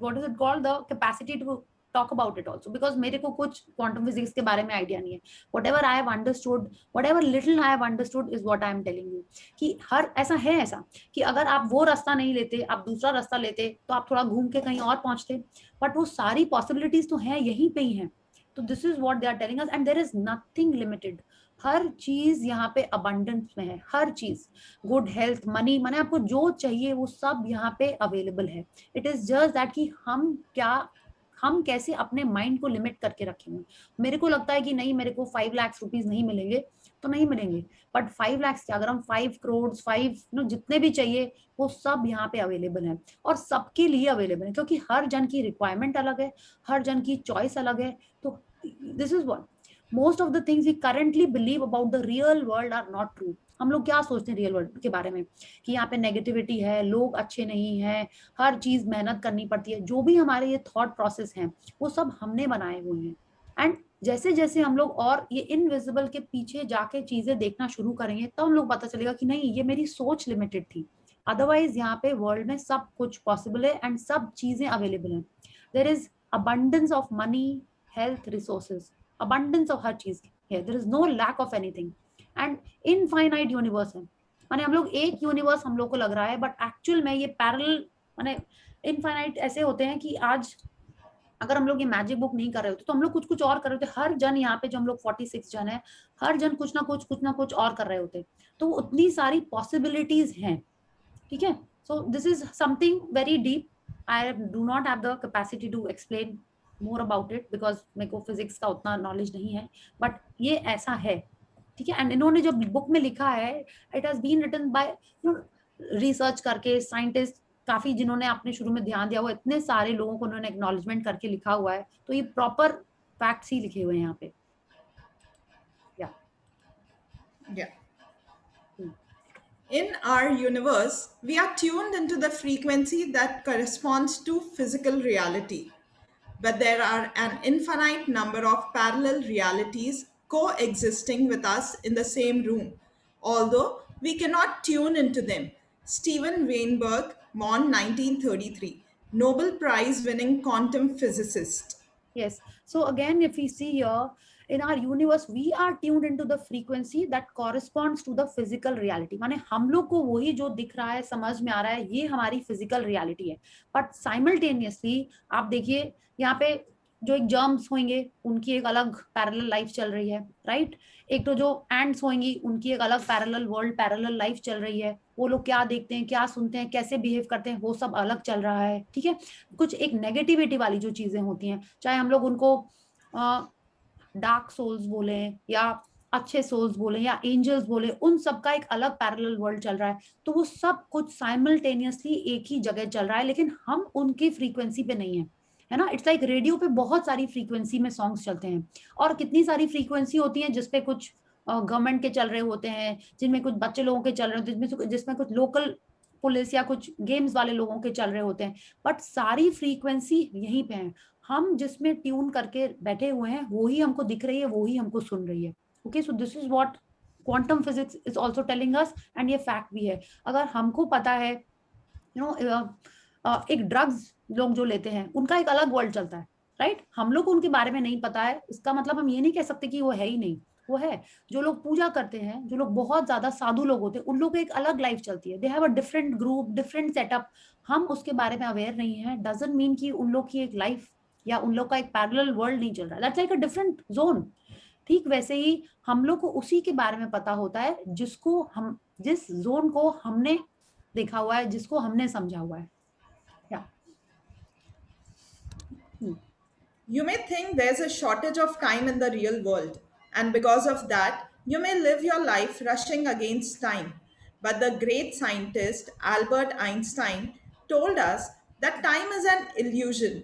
what is it called, the capacity to talk about it also, because मेरे को कुछ quantum physics के बारे में आइडिया नहीं है। whatever I have understood, whatever little I have understood is what I am telling you, कि हर ऐसा है, ऐसा कि अगर आप वो रास्ता नहीं लेते, आप दूसरा रास्ता लेते, तो आप थोड़ा घूम के कहीं और पहुंचते, बट वो सारी पॉसिबिलिटीज तो हैं, यहीं पे ही हैं। तो this is what they are telling us, and there is nothing limited. हर चीज यहाँ पे अबंडेंस में है, हर चीज, गुड हेल्थ, मनी, माने आपको जो चाहिए वो सब यहाँ पे अवेलेबल है। इट इज जस्ट दैट कि हम कैसे अपने माइंड को लिमिट करके रखेंगे। मेरे को लगता है कि नहीं, मेरे को 5 लाख रुपीज नहीं मिलेंगे, तो नहीं मिलेंगे, बट 5 लाख से अगर हम 5 करोड़ 5 जितने भी चाहिए, वो सब यहाँ पे अवेलेबल है, और सबके लिए अवेलेबल है, क्योंकि हर जन की रिक्वायरमेंट अलग है, हर जन की चॉइस अलग है। तो this is what most of the things we currently believe about the real world are not true. हम लोग क्या सोचते हैं रियल वर्ल्ड के बारे में, कि यहाँ पे नेगेटिविटी है, लोग अच्छे नहीं हैं, हर चीज मेहनत करनी पड़ती है। जो भी हमारे ये थॉट प्रोसेस हैं, वो सब हमने बनाए हुए हैं। एंड जैसे जैसे हम लोग और ये इनविजिबल के पीछे जाके चीजें देखना शुरू करेंगे, तब हम लोग पता चलेगा कि नहीं, ये मेरी सोच लिमिटेड थी। अदरवाइज यहाँ पे वर्ल्ड में सब कुछ पॉसिबल है एंड सब चीजें अवेलेबल हैं। There is abundance of money, health, resources, abundance of हर चीज है, there is no lack of anything, and infinite universe है। माने हम लोग एक यूनिवर्स हम लोग को लग रहा है, बट एक्चुअल में ये पैरेलल माने इनफाइनाइट ऐसे होते हैं कि आज अगर हम लोग ये मैजिक बुक नहीं कर रहे होते, तो हम लोग कुछ कुछ और कर रहे होते। हर जन यहाँ पे जो हम लोग 46 जन है, हर जन कुछ ना कुछ और कर रहे होते, तो उतनी सारी पॉसिबिलिटीज हैं, ठीक है। So this is something very deep. I do not have the capacity to explain more about it, because मेरे को फिजिक्स का उतना नॉलेज नहीं है, बट ये ऐसा है, ठीक है। एंड इन्होंने जो बुक में लिखा है, it has been written by research करके साइंटिस्ट काफी, जिन्होंने अपने शुरू में ध्यान दिया हुआ, इतने सारे लोगों को उन्होंने एक्नॉलेजमेंट करके लिखा हुआ है, तो ये प्रॉपर फैक्ट्स ही लिखे हुए हैं यहाँ पे। Yeah. In our universe, we are tuned into the frequency that corresponds to physical reality. But there are an infinite number of parallel realities coexisting with us in the same room, although we cannot tune into them. Steven Weinberg, born 1933, Nobel Prize winning quantum physicist. Yes. So again, if we see here, in our universe, we are tuned into the frequency that corresponds to the physical reality. माने हम लोग को वही जो दिख रहा है, समझ में आ रहा है, ये हमारी physical reality है। But simultaneously, आप देखिए यहाँ पे जो एक जर्म्स होंगे, उनकी एक अलग पैरेलल लाइफ चल रही है, राइट। एक तो जो एंड्स होंगी, उनकी एक अलग पैरेलल वर्ल्ड, पैरेलल लाइफ चल रही है। वो लोग क्या देखते हैं, क्या सुनते हैं, कैसे बिहेव करते हैं, वो सब अलग चल रहा है, ठीक है। कुछ एक नेगेटिविटी वाली जो चीजें होती हैं, चाहे हम लोग उनको डार्क सोल्स बोले या अच्छे सोल्स बोले या एंजल्स बोले, उन सब का एक अलग पैरेलल वर्ल्ड चल रहा है। तो वो सब कुछ साइमल्टेनियसली एक ही जगह चल रहा है, लेकिन हम उनकी फ्रीक्वेंसी पे नहीं है, है ना। इट्स लाइक रेडियो पे बहुत सारी फ्रीक्वेंसी में सॉन्ग्स चलते हैं, और कितनी सारी फ्रीक्वेंसी होती हैं जिसपे कुछ गवर्नमेंट के चल रहे होते हैं, जिनमें कुछ बच्चे लोगों के चल रहे होते हैं, जिसमें कुछ लोकल पुलिस या कुछ गेम्स वाले लोगों के चल रहे होते हैं, बट सारी फ्रीक्वेंसी यहीं पे है। हम जिसमें ट्यून करके बैठे हुए हैं वो ही हमको दिख रही है, वो ही हमको सुन रही है। Okay, so this is what quantum physics is also telling us, and ये फैक्ट भी है। अगर हमको पता है एक ड्रग्स लोग जो लेते हैं उनका एक अलग वर्ल्ड चलता है, राइट? हम लोग को उनके बारे में नहीं पता है, इसका मतलब हम ये नहीं कह सकते कि वो है ही नहीं, वो है। जो लोग पूजा करते हैं, जो लोग बहुत ज्यादा साधु लोग होते हैं, उन लोगों को एक अलग लाइफ चलती है, they have a different group, different setup. हम उसके बारे में अवेयर नहीं है, डजंट मीन कि उन लोग की एक लाइफ या उन लोग का एक पैरेलल वर्ल्ड नहीं चल रहा है, that's like a different zone. ठीक वैसे ही हम लोग को उसी के बारे में पता होता है जिसको हम, जिस जोन को हमने देखा हुआ है, जिसको हमने समझा हुआ है। You may think there's a shortage of time in the real world, and because of that, you may live your life rushing against time. But the great scientist Albert Einstein told us that time is an illusion.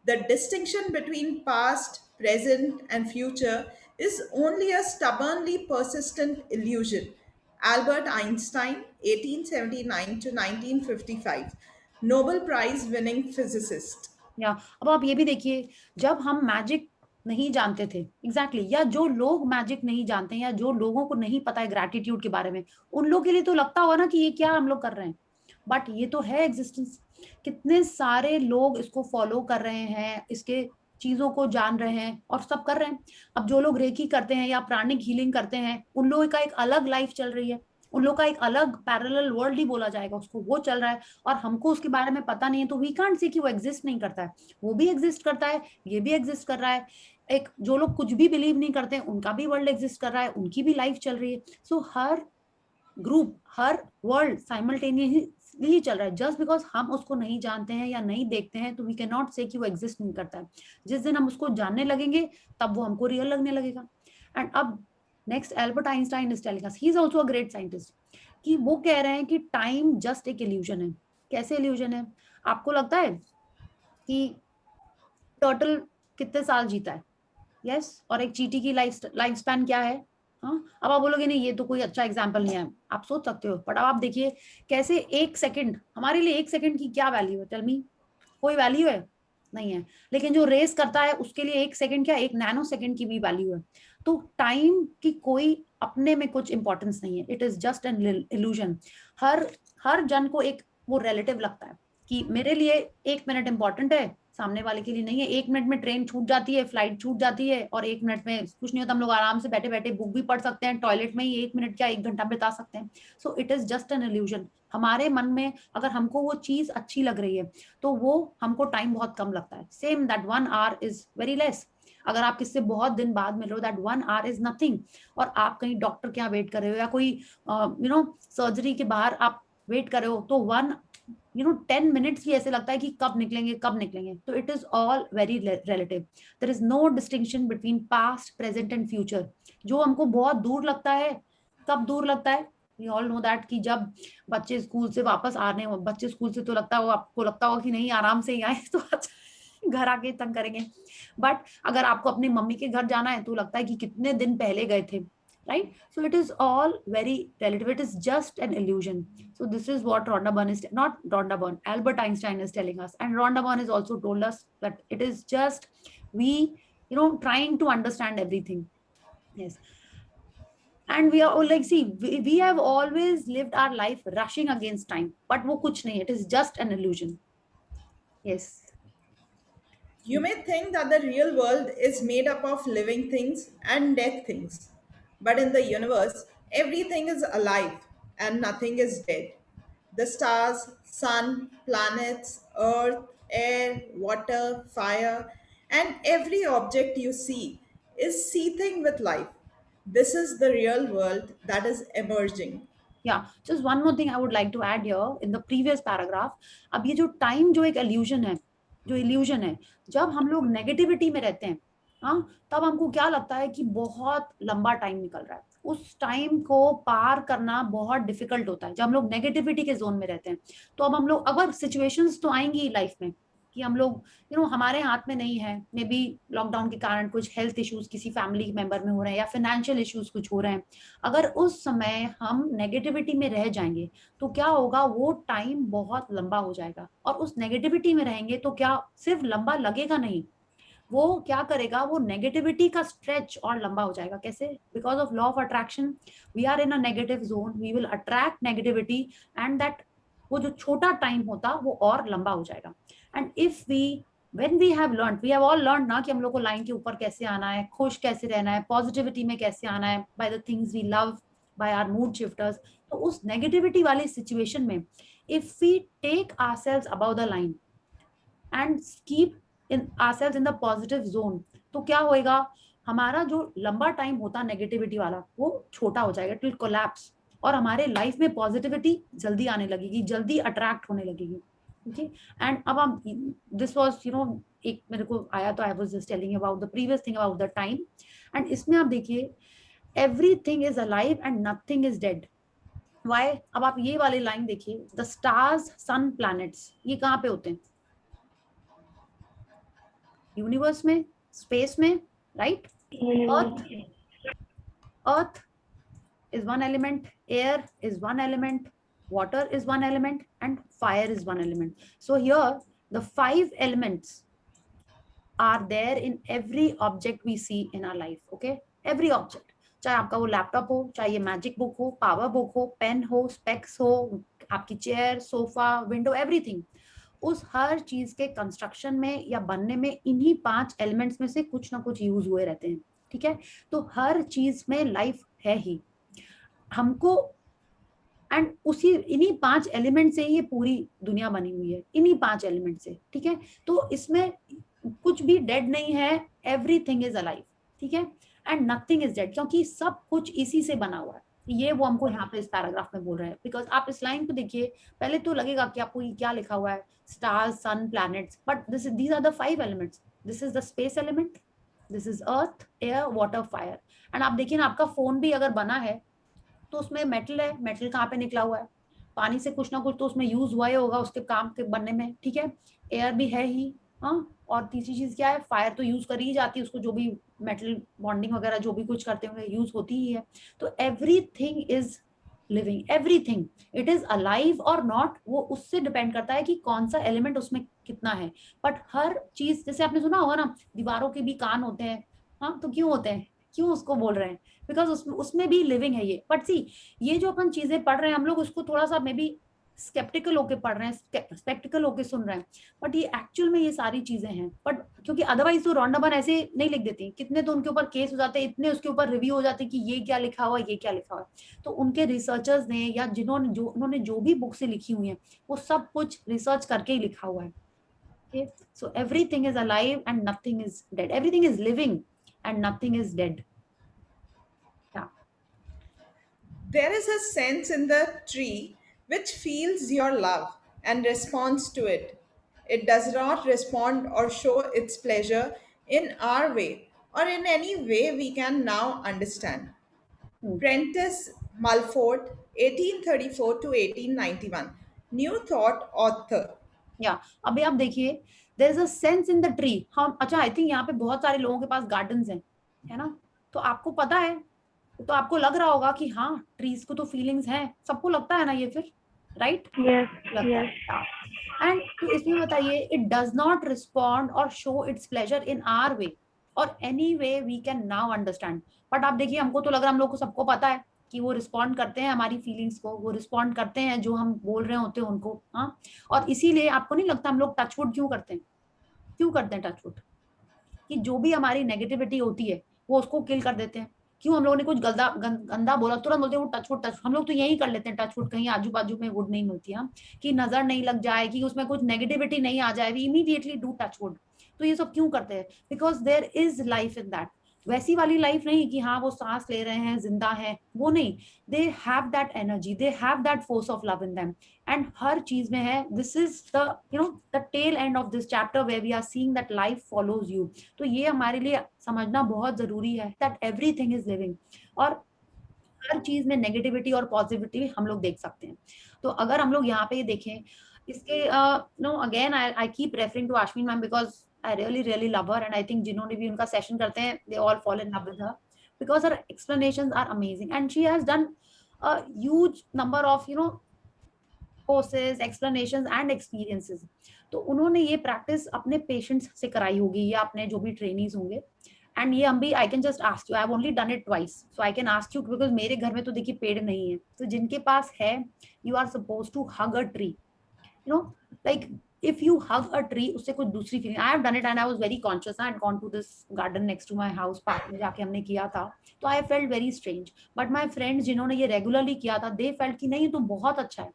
The distinction between past, present, and future is only a stubbornly persistent illusion. Albert Einstein, 1879 to 1955, Nobel Prize winning physicist. या अब आप ये भी देखिए, जब हम magic नहीं जानते थे एग्जैक्टली या जो लोग मैजिक नहीं जानते हैं या जो लोगों को नहीं पता है ग्रैटिट्यूड के बारे में, उन लोगों के लिए तो लगता होगा ना कि ये क्या हम लोग कर रहे हैं, बट ये तो है एग्जिस्टेंस। कितने सारे लोग इसको फॉलो कर रहे हैं, इसके चीजों को जान रहे हैं और सब कर रहे हैं। अब जो लोग रेकी करते हैं या प्राणिक हीलिंग करते हैं, उन लोगों का एक अलग लाइफ चल रही है, उन लोग का एक अलग पैरेलल वर्ल्ड ही बोला जाएगा उसको, वो चल रहा है और हमको उसके बारे में पता नहीं है, तो वी कांट से कि वो एग्जिस्ट नहीं करता है। वो भी एग्जिस्ट करता है, ये भी एग्जिस्ट कर रहा है। एक जो लोग कुछ भी बिलीव नहीं करते, उनका भी वर्ल्ड एग्जिस्ट कर रहा है, उनकी भी लाइफ चल रही है। सो हर ग्रुप, हर वर्ल्ड साइमल्टेनियसली चल रहा है। जस्ट बिकॉज हम उसको नहीं जानते हैं या नहीं देखते हैं, तो वी कैन नॉट से कि वो एग्जिस्ट नहीं करता है। जिस दिन हम उसको जानने लगेंगे तब वो हमको रियल लगने लगेगा। एंड अब next Albert Einstein is telling us, he is also a great scientist, कि वो कह रहे हैं कि टाइम जस्ट एक इल्यूजन है। कैसे इल्यूजन है? आपको लगता है कि टर्टल कितने साल जीता है? यस, और एक चींटी की लाइफ स्पैन क्या है? हाँ, अब आप बोलोगे नहीं ये तो कोई अच्छा एग्जाम्पल नहीं है, आप सोच सकते हो, बट अब आप देखिए कैसे एक सेकंड, हमारे लिए एक सेकंड की क्या वैल्यू है? टेल मी, कोई वैल्यू है? नहीं है। लेकिन जो रेस करता है उसके लिए एक सेकंड क्या, एक नैनो सेकंड की भी वैल्यू है। तो टाइम की कोई अपने में कुछ इंपॉर्टेंस नहीं है, it is just an illusion. हर जन को एक वो रिलेटिव लगता है कि मेरे लिए 1 मिनट इंपॉर्टेंट है, सामने वाले के लिए नहीं है। 1 मिनट में ट्रेन छूट जाती है, फ्लाइट छूट जाती है, और 1 मिनट में कुछ नहीं होता, हम लोग आराम से बैठे बैठे बुक भी पढ़ सकते हैं, टॉयलेट में ही 1 मिनट क्या 1 घंटा बिता सकते हैं। So it is just an illusion. हमारे मन में अगर हमको वो चीज अच्छी लग रही है तो वो हमको टाइम बहुत कम लगता है। Same that 1 our is very less. अगर आप किससे बहुत दिन बाद मिल रहे हो, दैट 1 आवर इज नथिंग। और आप कहीं डॉक्टर के यहाँ वेट कर रहे हो या कोई सर्जरी के बाहर आप वेट कर रहे हो, तो 10 मिनट्स भी ऐसे लगता है कि कब निकलेंगे कब निकलेंगे। तो it is all very relative. There is no distinction between past, present and future. जो हमको बहुत दूर लगता है, कब दूर लगता है? वी ऑल नो दैट कि जब बच्चे स्कूल से वापस आ रहे हो, बच्चे स्कूल से तो लगता है, आपको लगता होगा कि नहीं आराम से ही आए तो घर आके तंग करेंगे, बट अगर आपको अपनी मम्मी के घर जाना है तो लगता है कि कितने दिन पहले गए थे, right? So it is all very relative. It is just an illusion. So this is what Albert Einstein is telling us, and Rhonda Byrne has also told us that it is just we trying to understand everything. Yes. And we are all like, see, we have always lived our life rushing against time, but wo kuch nahi, it is just an illusion. Yes. You may think that the real world is made up of living things and dead things. But in the universe, everything is alive and nothing is dead. The stars, sun, planets, earth, air, water, fire, and every object you see is seething with life. This is the real world that is emerging. Yeah, just one more thing I would like to add here in the previous paragraph. अब ये जो time जो एक illusion है, जब हम लोग negativity में रहते हैं, हाँ, तब हमको क्या लगता है कि बहुत लंबा टाइम निकल रहा है। उस टाइम को पार करना बहुत डिफिकल्ट होता है जब हम लोग नेगेटिविटी के जोन में रहते हैं। तो अब हम लोग, अगर सिचुएशंस तो आएंगी लाइफ में, कि हम लोग हमारे हाथ में नहीं है, मे बी लॉकडाउन के कारण कुछ हेल्थ इश्यूज किसी फैमिली मेंबर में हो रहे हैं या फाइनेंशियल इश्यूज कुछ हो रहे हैं, अगर उस समय हम नेगेटिविटी में रह जाएंगे तो क्या होगा, वो टाइम बहुत लंबा हो जाएगा। और उस नेगेटिविटी में रहेंगे तो क्या सिर्फ लंबा लगेगा नहीं, वो क्या करेगा, वो नेगेटिविटी का स्ट्रेच और लंबा हो जाएगा। कैसे? Because of law of attraction, we are in a negative zone, we will attract negativity, and that वो जो छोटा टाइम होता वो और लंबा हो जाएगा। And if we when we have learned, we have all learned ना कि हम लोग को लाइन के ऊपर कैसे आना है, खुश कैसे रहना है, पॉजिटिविटी में कैसे आना है, by the things we love, by our mood shifters। तो उस नेगेटिविटी वाली सिचुएशन में if we take ourselves above the line and keep in ourselves in the positive zone, तो क्या होएगा, हमारा जो लंबा टाइम होता नेगेटिविटी वाला वो छोटा हो जाएगा, it will collapse, और हमारे लाइफ में पॉजिटिविटी जल्दी आने लगेगी, जल्दी अट्रैक्ट होने लगेगी। ओके, एंड अब हम दिस वाज एक मेरे को आया तो I was just telling about the previous thing about the time. And इसमें आप देखिए, everything is alive and nothing is dead. Why? अब आप ये वाली लाइन देखिए, द स्टार्स, सन, प्लैनेट्स, ये कहाँ पे होते हैं? यूनिवर्स में, स्पेस में, right? Earth is one element, air is one element, water is one element, and fire is one element. So here the 5 elements are there in every object we see in our life. Okay, every object, चाहे आपका वो laptop हो, चाहे ये magic book हो, power book हो, pen हो, specs हो, आपकी चेयर, सोफा, विंडो, एवरीथिंग, उस हर चीज के कंस्ट्रक्शन में या बनने में इन्हीं 5 एलिमेंट्स में से कुछ ना कुछ यूज हुए रहते हैं। ठीक है, तो हर चीज में लाइफ है ही हमको, एंड उसी इन्हीं 5 एलिमेंट से ये पूरी दुनिया बनी हुई है, इन्हीं 5 एलिमेंट से। ठीक है, तो इसमें कुछ भी डेड नहीं है, एवरीथिंग इज अलाइव। ठीक है, एंड नथिंग इज डेड, क्योंकि सब कुछ इसी से बना हुआ है। ये वो हमको यहाँ पे इस पैराग्राफ में बोल रहे हैं। बिकॉज आप इस लाइन को देखिए, पहले तो लगेगा कि आपको ये क्या लिखा हुआ है, stars, sun, planets, but these are the 5 elements. This is the space element, this is earth, air, water, fire. And आप देखिए ना, आपका फोन भी अगर बना है तो उसमें मेटल है, मेटल कहाँ पे निकला हुआ है, पानी से कुछ ना कुछ तो उसमें यूज हुआ ही होगा उसके काम के बनने में। ठीक है, एयर भी है ही, हाँ, और तीसरी चीज क्या है, फायर तो यूज करी ही जाती है उसको, जो भी मेटल बॉन्डिंग वगैरह जो भी कुछ करते होंगे यूज होती ही है। तो everything is living, everything, it is alive और नॉट, वो उससे डिपेंड करता है कि कौन सा एलिमेंट उसमें कितना है। बट हर चीज, जैसे आपने सुना होगा ना, दीवारों के भी कान होते हैं, हाँ, तो क्यों होते हैं, क्यों उसको बोल रहे हैं? बिकॉज उसमें भी लिविंग है ये। बट सी, ये जो अपन चीजें पढ़ रहे हैं हम लोग उसको थोड़ा सा मे बी स्केप्टिकल होके पढ़ रहे हैं, स्पेक्टिकल होके सुन रहे हैं, बट ये एक्चुअल में ये सारी चीजें हैं। बट क्योंकि अदरवाइज तो रॉन्डाबन ऐसे नहीं लिख देती, कितने तो उनके ऊपर केस हो जाते हैं, इतने उसके ऊपर रिव्यू हो जाते हैं कि ये क्या लिखा हुआ, ये क्या लिखा हुआ। तो उनके रिसर्चर्स ने या उन्होंने जो भी बुक से लिखी हुई है वो सब कुछ रिसर्च करके ही लिखा हुआ है। Okay, so everything is alive and nothing is dead. Everything is living and nothing is dead. Yeah. There is a sense in the tree which feels your love and responds to it. It does not respond or show its pleasure in our way or in any way we can now understand. Prentice Mulford, 1834 to 1891, New Thought author. या अभी आप देखिए, there is a sense in the tree. हम, अच्छा, I think यहाँ पे बहुत सारे लोगों के पास गार्डन्स हैं, है ना, तो आपको पता है, तो आपको लग रहा होगा कि हाँ, ट्रीज को तो फीलिंग्स हैं, सबको लगता है ना ये, फिर राइट? एंड तो इसमें बताइए, it does not respond or show its pleasure in our way or any way we can now understand. But आप देखिए, हमको तो लग रहा है हम लोग को सबको पता है कि वो रिस्पॉन्ड करते हैं हमारी फीलिंग्स को, वो रिस्पॉन्ड करते हैं जो हम बोल रहे होते हैं उनको, हाँ। और इसीलिए आपको नहीं लगता हम लोग टचवुड क्यों करते हैं? क्यों करते हैं टचवुड? कि जो भी हमारी नेगेटिविटी होती है वो उसको किल कर देते हैं। क्यों? हम लोगों ने कुछ गंदा बोला, तुरंत बोलते हैं वो टचवुड, टच। हम लोग तो यही कर लेते हैं टचवुड, कहीं आजू बाजू में वुड नहीं मिलती, हम, कि नजर नहीं लग जाए, कि उसमें कुछ नेगेटिविटी नहीं आ जाए, वी इमीडिएटली डू टचवुड। तो ये सब क्यों करते हैं? Because there is life in that. वैसी वाली लाइफ नहीं कि हाँ वो सांस ले रहे हैं, जिंदा है, वो नहीं। They have that energy, they have that force of love in them, and हर चीज में है। This is the the tale end of this chapter where we are seeing that life follows you. तो ये हमारे लिए समझना बहुत जरूरी है दैट एवरीथिंग इज लिविंग, और हर चीज में नेगेटिविटी और पॉजिटिविटी हम लोग देख सकते हैं। तो अगर हम लोग यहाँ पे देखें, इसके no again I keep referring to Ashwin ma'am because I really love her and I think जिन्होंने भी उनका सेशन करते हैं they all fall in love with her because her explanations are amazing and she has done a huge number of courses, explanations and experiences. तो उन्होंने ये practice अपने patients से कराई होगी या अपने जो भी ट्रेनीज होंगे एंड ये हम भी I can just ask you I have only done it twice so I can ask you because मेरे घर में तो देखिए पेड़ नहीं है तो जिनके पास है you are suppose to hug a tree like if you hug a tree उससे कुछ दूसरी feeling I have done it and I was very conscious I had gone to this garden next to my house park में जाके हमने किया था तो I felt very strange but my friends जिन्होंने ये रेगुलरली किया था they felt कि नहीं तो बहुत अच्छा है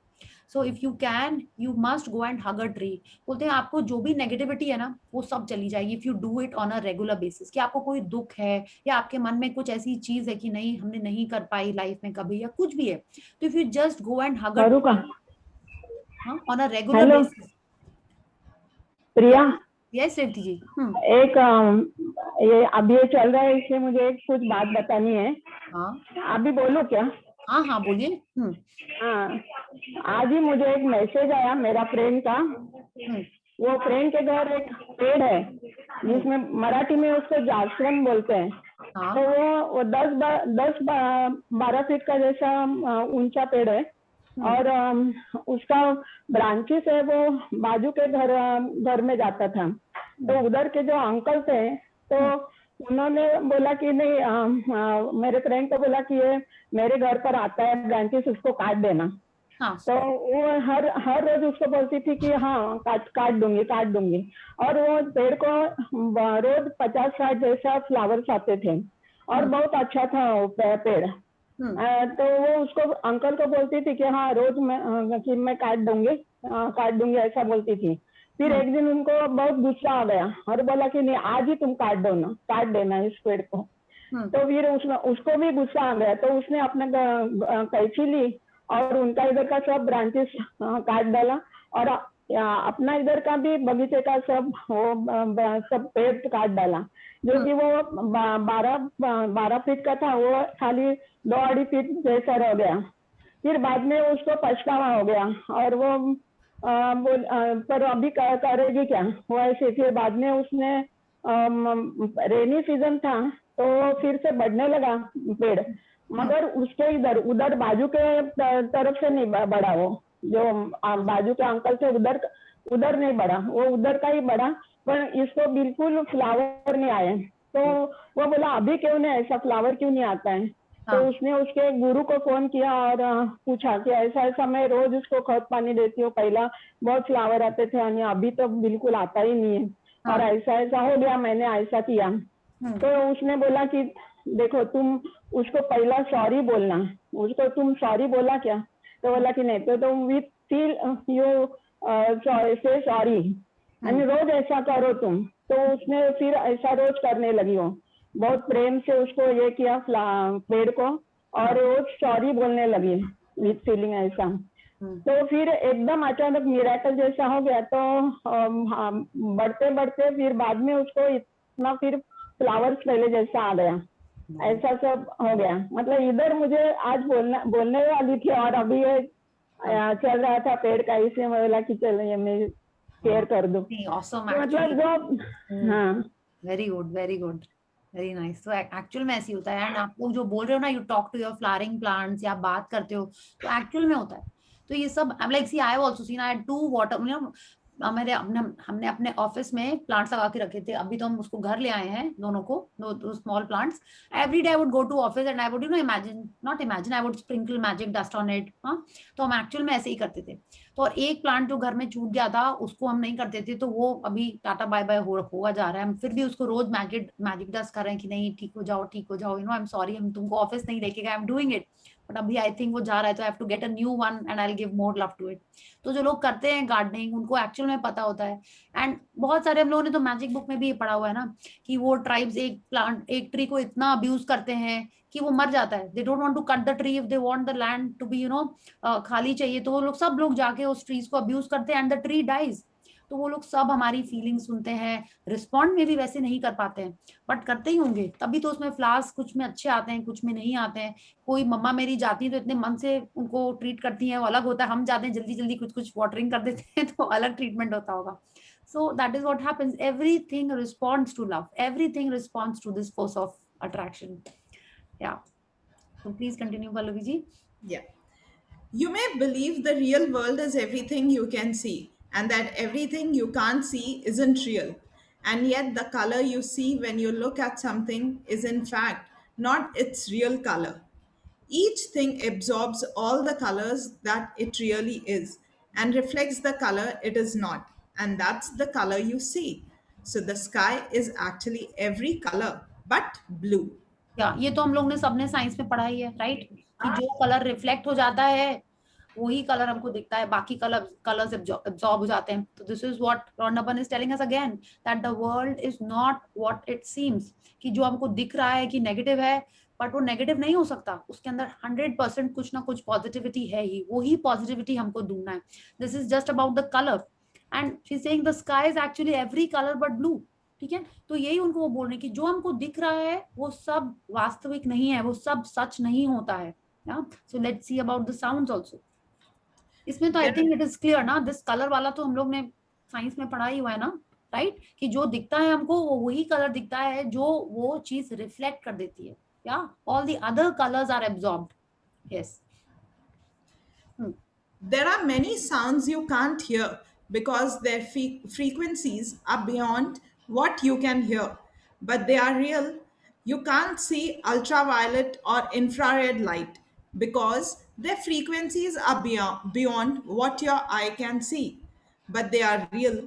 so if you can you must go and hug a tree बोलते हैं आपको जो भी नेगेटिविटी है ना वो सब चली जाएगी if you do it on a regular basis कि आपको कोई दुख है या आपके मन में कुछ ऐसी चीज है कि नहीं हमने नहीं कर पाई लाइफ में कभी या कुछ भी है तो if you just go and hug a tree on a regular basis Priya yes Revathi ji एक ये अभी ये चल रहा है इसलिए मुझे एक कुछ बात बतानी है अभी बोलूं क्या हाँ बोलिए हाँ आज ही मुझे एक मैसेज आया मेरा फ्रेंड का वो फ्रेंड के घर एक पेड़ है जिसमें मराठी में उसको जासवन बोलते हैं तो वो 10-12 फीट का जैसा ऊंचा पेड़ है और उसका ब्रांचेस है वो बाजू के घर में जाता था तो उधर के जो अंकल थे तो उन्होंने बोला कि नहीं मेरे फ्रेंड को बोला कि ये मेरे घर पर आता है ब्रांचेस उसको काट देना तो वो हर रोज उसको बोलती थी कि हाँ काट दूंगी और वो पेड़ को रोज 50-60 जैसा फ्लावर्स आते थे और बहुत अच्छा था वो पेड़ तो वो उसको अंकल को बोलती थी कि हाँ रोज मैं काट दूंगी ऐसा बोलती थी फिर एक दिन उनको बहुत गुस्सा आ गया और बोला कि नहीं आज ही तुम काट देना इस पेड़ को तो फिर उसको भी गुस्सा आ गया तो उसने अपने कैंची ली और उनका इधर का सब ब्रांचेस काट डाला और अपना इधर का भी बगीचे का सब पेड़ काट डाला जो कि वो 12 फीट का था वो खाली 2-2.5 फीट जैसा रह गया फिर बाद में उसको पछतावा हो गया और वो पर अभी करेगी क्या वो ऐसे फिर बाद में उसने रेनी सीजन था तो फिर से बढ़ने लगा पेड़ मगर उसके उधर बाजू के तरफ से नहीं बढ़ा वो जो बाजू के अंकल थे उधर नहीं बढ़ा वो उधर का ही बढ़ा पर इसको बिल्कुल फ्लावर नहीं आए तो वो बोला अभी क्यों नहीं ऐसा फ्लावर क्यों नहीं आता है तो उसने उसके गुरु को फोन किया और पूछा कि ऐसा मैं रोज उसको खाद पानी देती हूँ पहला बहुत फ्लावर आते थे और अभी तो बिल्कुल आता ही नहीं है और ऐसा हो गया मैंने ऐसा किया तो उसने बोला कि देखो तुम उसको पहला सॉरी बोलना उसको तुम सॉरी बोला क्या तो बोला कि नहीं तो तुम विथ फील यू से सॉरी रोज ऐसा करो तुम तो उसने फिर ऐसा रोज करने लगी हो बहुत प्रेम से उसको ये किया पेड़ को और रोज सॉरी बोलने लगी विथ फीलिंग ऐसा तो फिर एकदम अचानक मिरेकल जैसा हो गया तो बढ़ते फिर बाद में उसको इतना फिर फ्लावर्स पहले जैसा आ गया ऐसा सब हो गया मतलब इधर मुझे आज बोलने वाली थी और अभी ये चल रहा था पेड़ का इसलिए मैं बोला कि चलो ये मैं शेयर कर दूं मतलब जो हाँ वेरी गुड वेरी नाइस तो एक्चुअल में ऐसी होता है एंड आप लोग जो बोल रहे हो ना you talk to your flowering plants या बात करते हो तो एक्चुअल में होता है तो ये सब like see I have also seen I had 2 water हमने अपने ऑफिस में प्लांट्स लगा के रखे थे अभी तो हम उसको घर ले आए हैं दोनों को दो small plants every day I would go to office and I would imagine I would sprinkle magic dust on it तो हम एक्चुअल में ऐसे ही करते थे तो और एक प्लांट जो घर में छूट गया था उसको हम नहीं करते थे तो वो अभी टाटा बाय बाय होगा जा रहा है हम फिर भी उसको रोज मैजिक डस्ट कर रहे हैं कि नहीं ठीक हो जाओ आई एम सॉरी हम तुमको ऑफिस नहीं लेके गए I am doing it but अभी आई थिंक वो जा रहा है तो I have to get a new one and I will give more love to it तो जो लोग करते हैं गार्डनिंग उनको एक्चुअल में पता होता है एंड बहुत सारे हम लोगों ने तो मैजिक बुक में भी ये पढ़ा हुआ है ना कि वो ट्राइब्स एक ट्री को इतना अब्यूज करते हैं कि वो मर जाता है they don't want to cut the tree if they want the land to be खाली चाहिए तो वो सब लोग जाके उस ट्रीज को अब्यूज करते हैं एंड द ट्री डाइज तो वो लोग सब हमारी फीलिंग सुनते हैं, रिस्पॉन्ड में भी वैसे नहीं कर पाते हैं, बट करते ही होंगे, तभी तो उसमें फ्लावर्स कुछ में अच्छे आते हैं, कुछ में नहीं आते हैं। कोई मम्मा मेरी जाती है तो इतने मन से उनको ट्रीट करती है, वो अलग होता है, हम जाते हैं जल्दी जल्दी कुछ कुछ वाटरिंग कर देते हैं तो अलग ट्रीटमेंट होता होगा। So that is what happens. Everything responds to love. Everything responds to this force of attraction. Yeah. So please continue, Pallavi ji. Yeah. You may believe the real world is everything you can see, and that everything you can't see isn't real. And yet, the color you see when you look at something is, in fact, not its real color. Each thing absorbs all the colors that it really is and reflects the color it is not. And that's the color you see. So the sky is actually every color but blue. ये तो हम लोग ने सबने science में पढ़ा ही है, right? कि जो कलर रिफ्लेक्ट हो जाता है वही कलर हमको दिखता है, बाकी कलर्स एब्जॉर्ब हो जाते हैं। तो this is what Rhonda Byrne is telling us again, that the world is not what it seems. कि जो हमको दिख रहा है कि नेगेटिव है, बट वो नेगेटिव नहीं हो सकता, उसके अंदर 100% कुछ ना कुछ पॉजिटिविटी है ही, वही पॉजिटिविटी हमको ढूंढना है। This is just about the colour, and she is saying the sky is actually every colour but blue. ठीक है, तो यही उनको वो बोल रहे हैं कि जो हमको दिख रहा है वो सब वास्तविक नहीं है, वो सब सच नहीं होता है। So let's see about the sounds also. इसमें तो I think it is clear ना, दिस कलर वाला तो हम लोग ने साइंस में पढ़ा ही हुआ है ना, राइट? कि जो दिखता है हमको वो वही कलर दिखता है जो वो चीज रिफ्लेक्ट कर देती है। या all the other colours are absorbed. Yes. There are many sounds you can't hear because their frequencies are beyond what you can hear, but they are real. You can't see ultraviolet or infrared light because their frequencies are beyond what your eye can see, but they are real.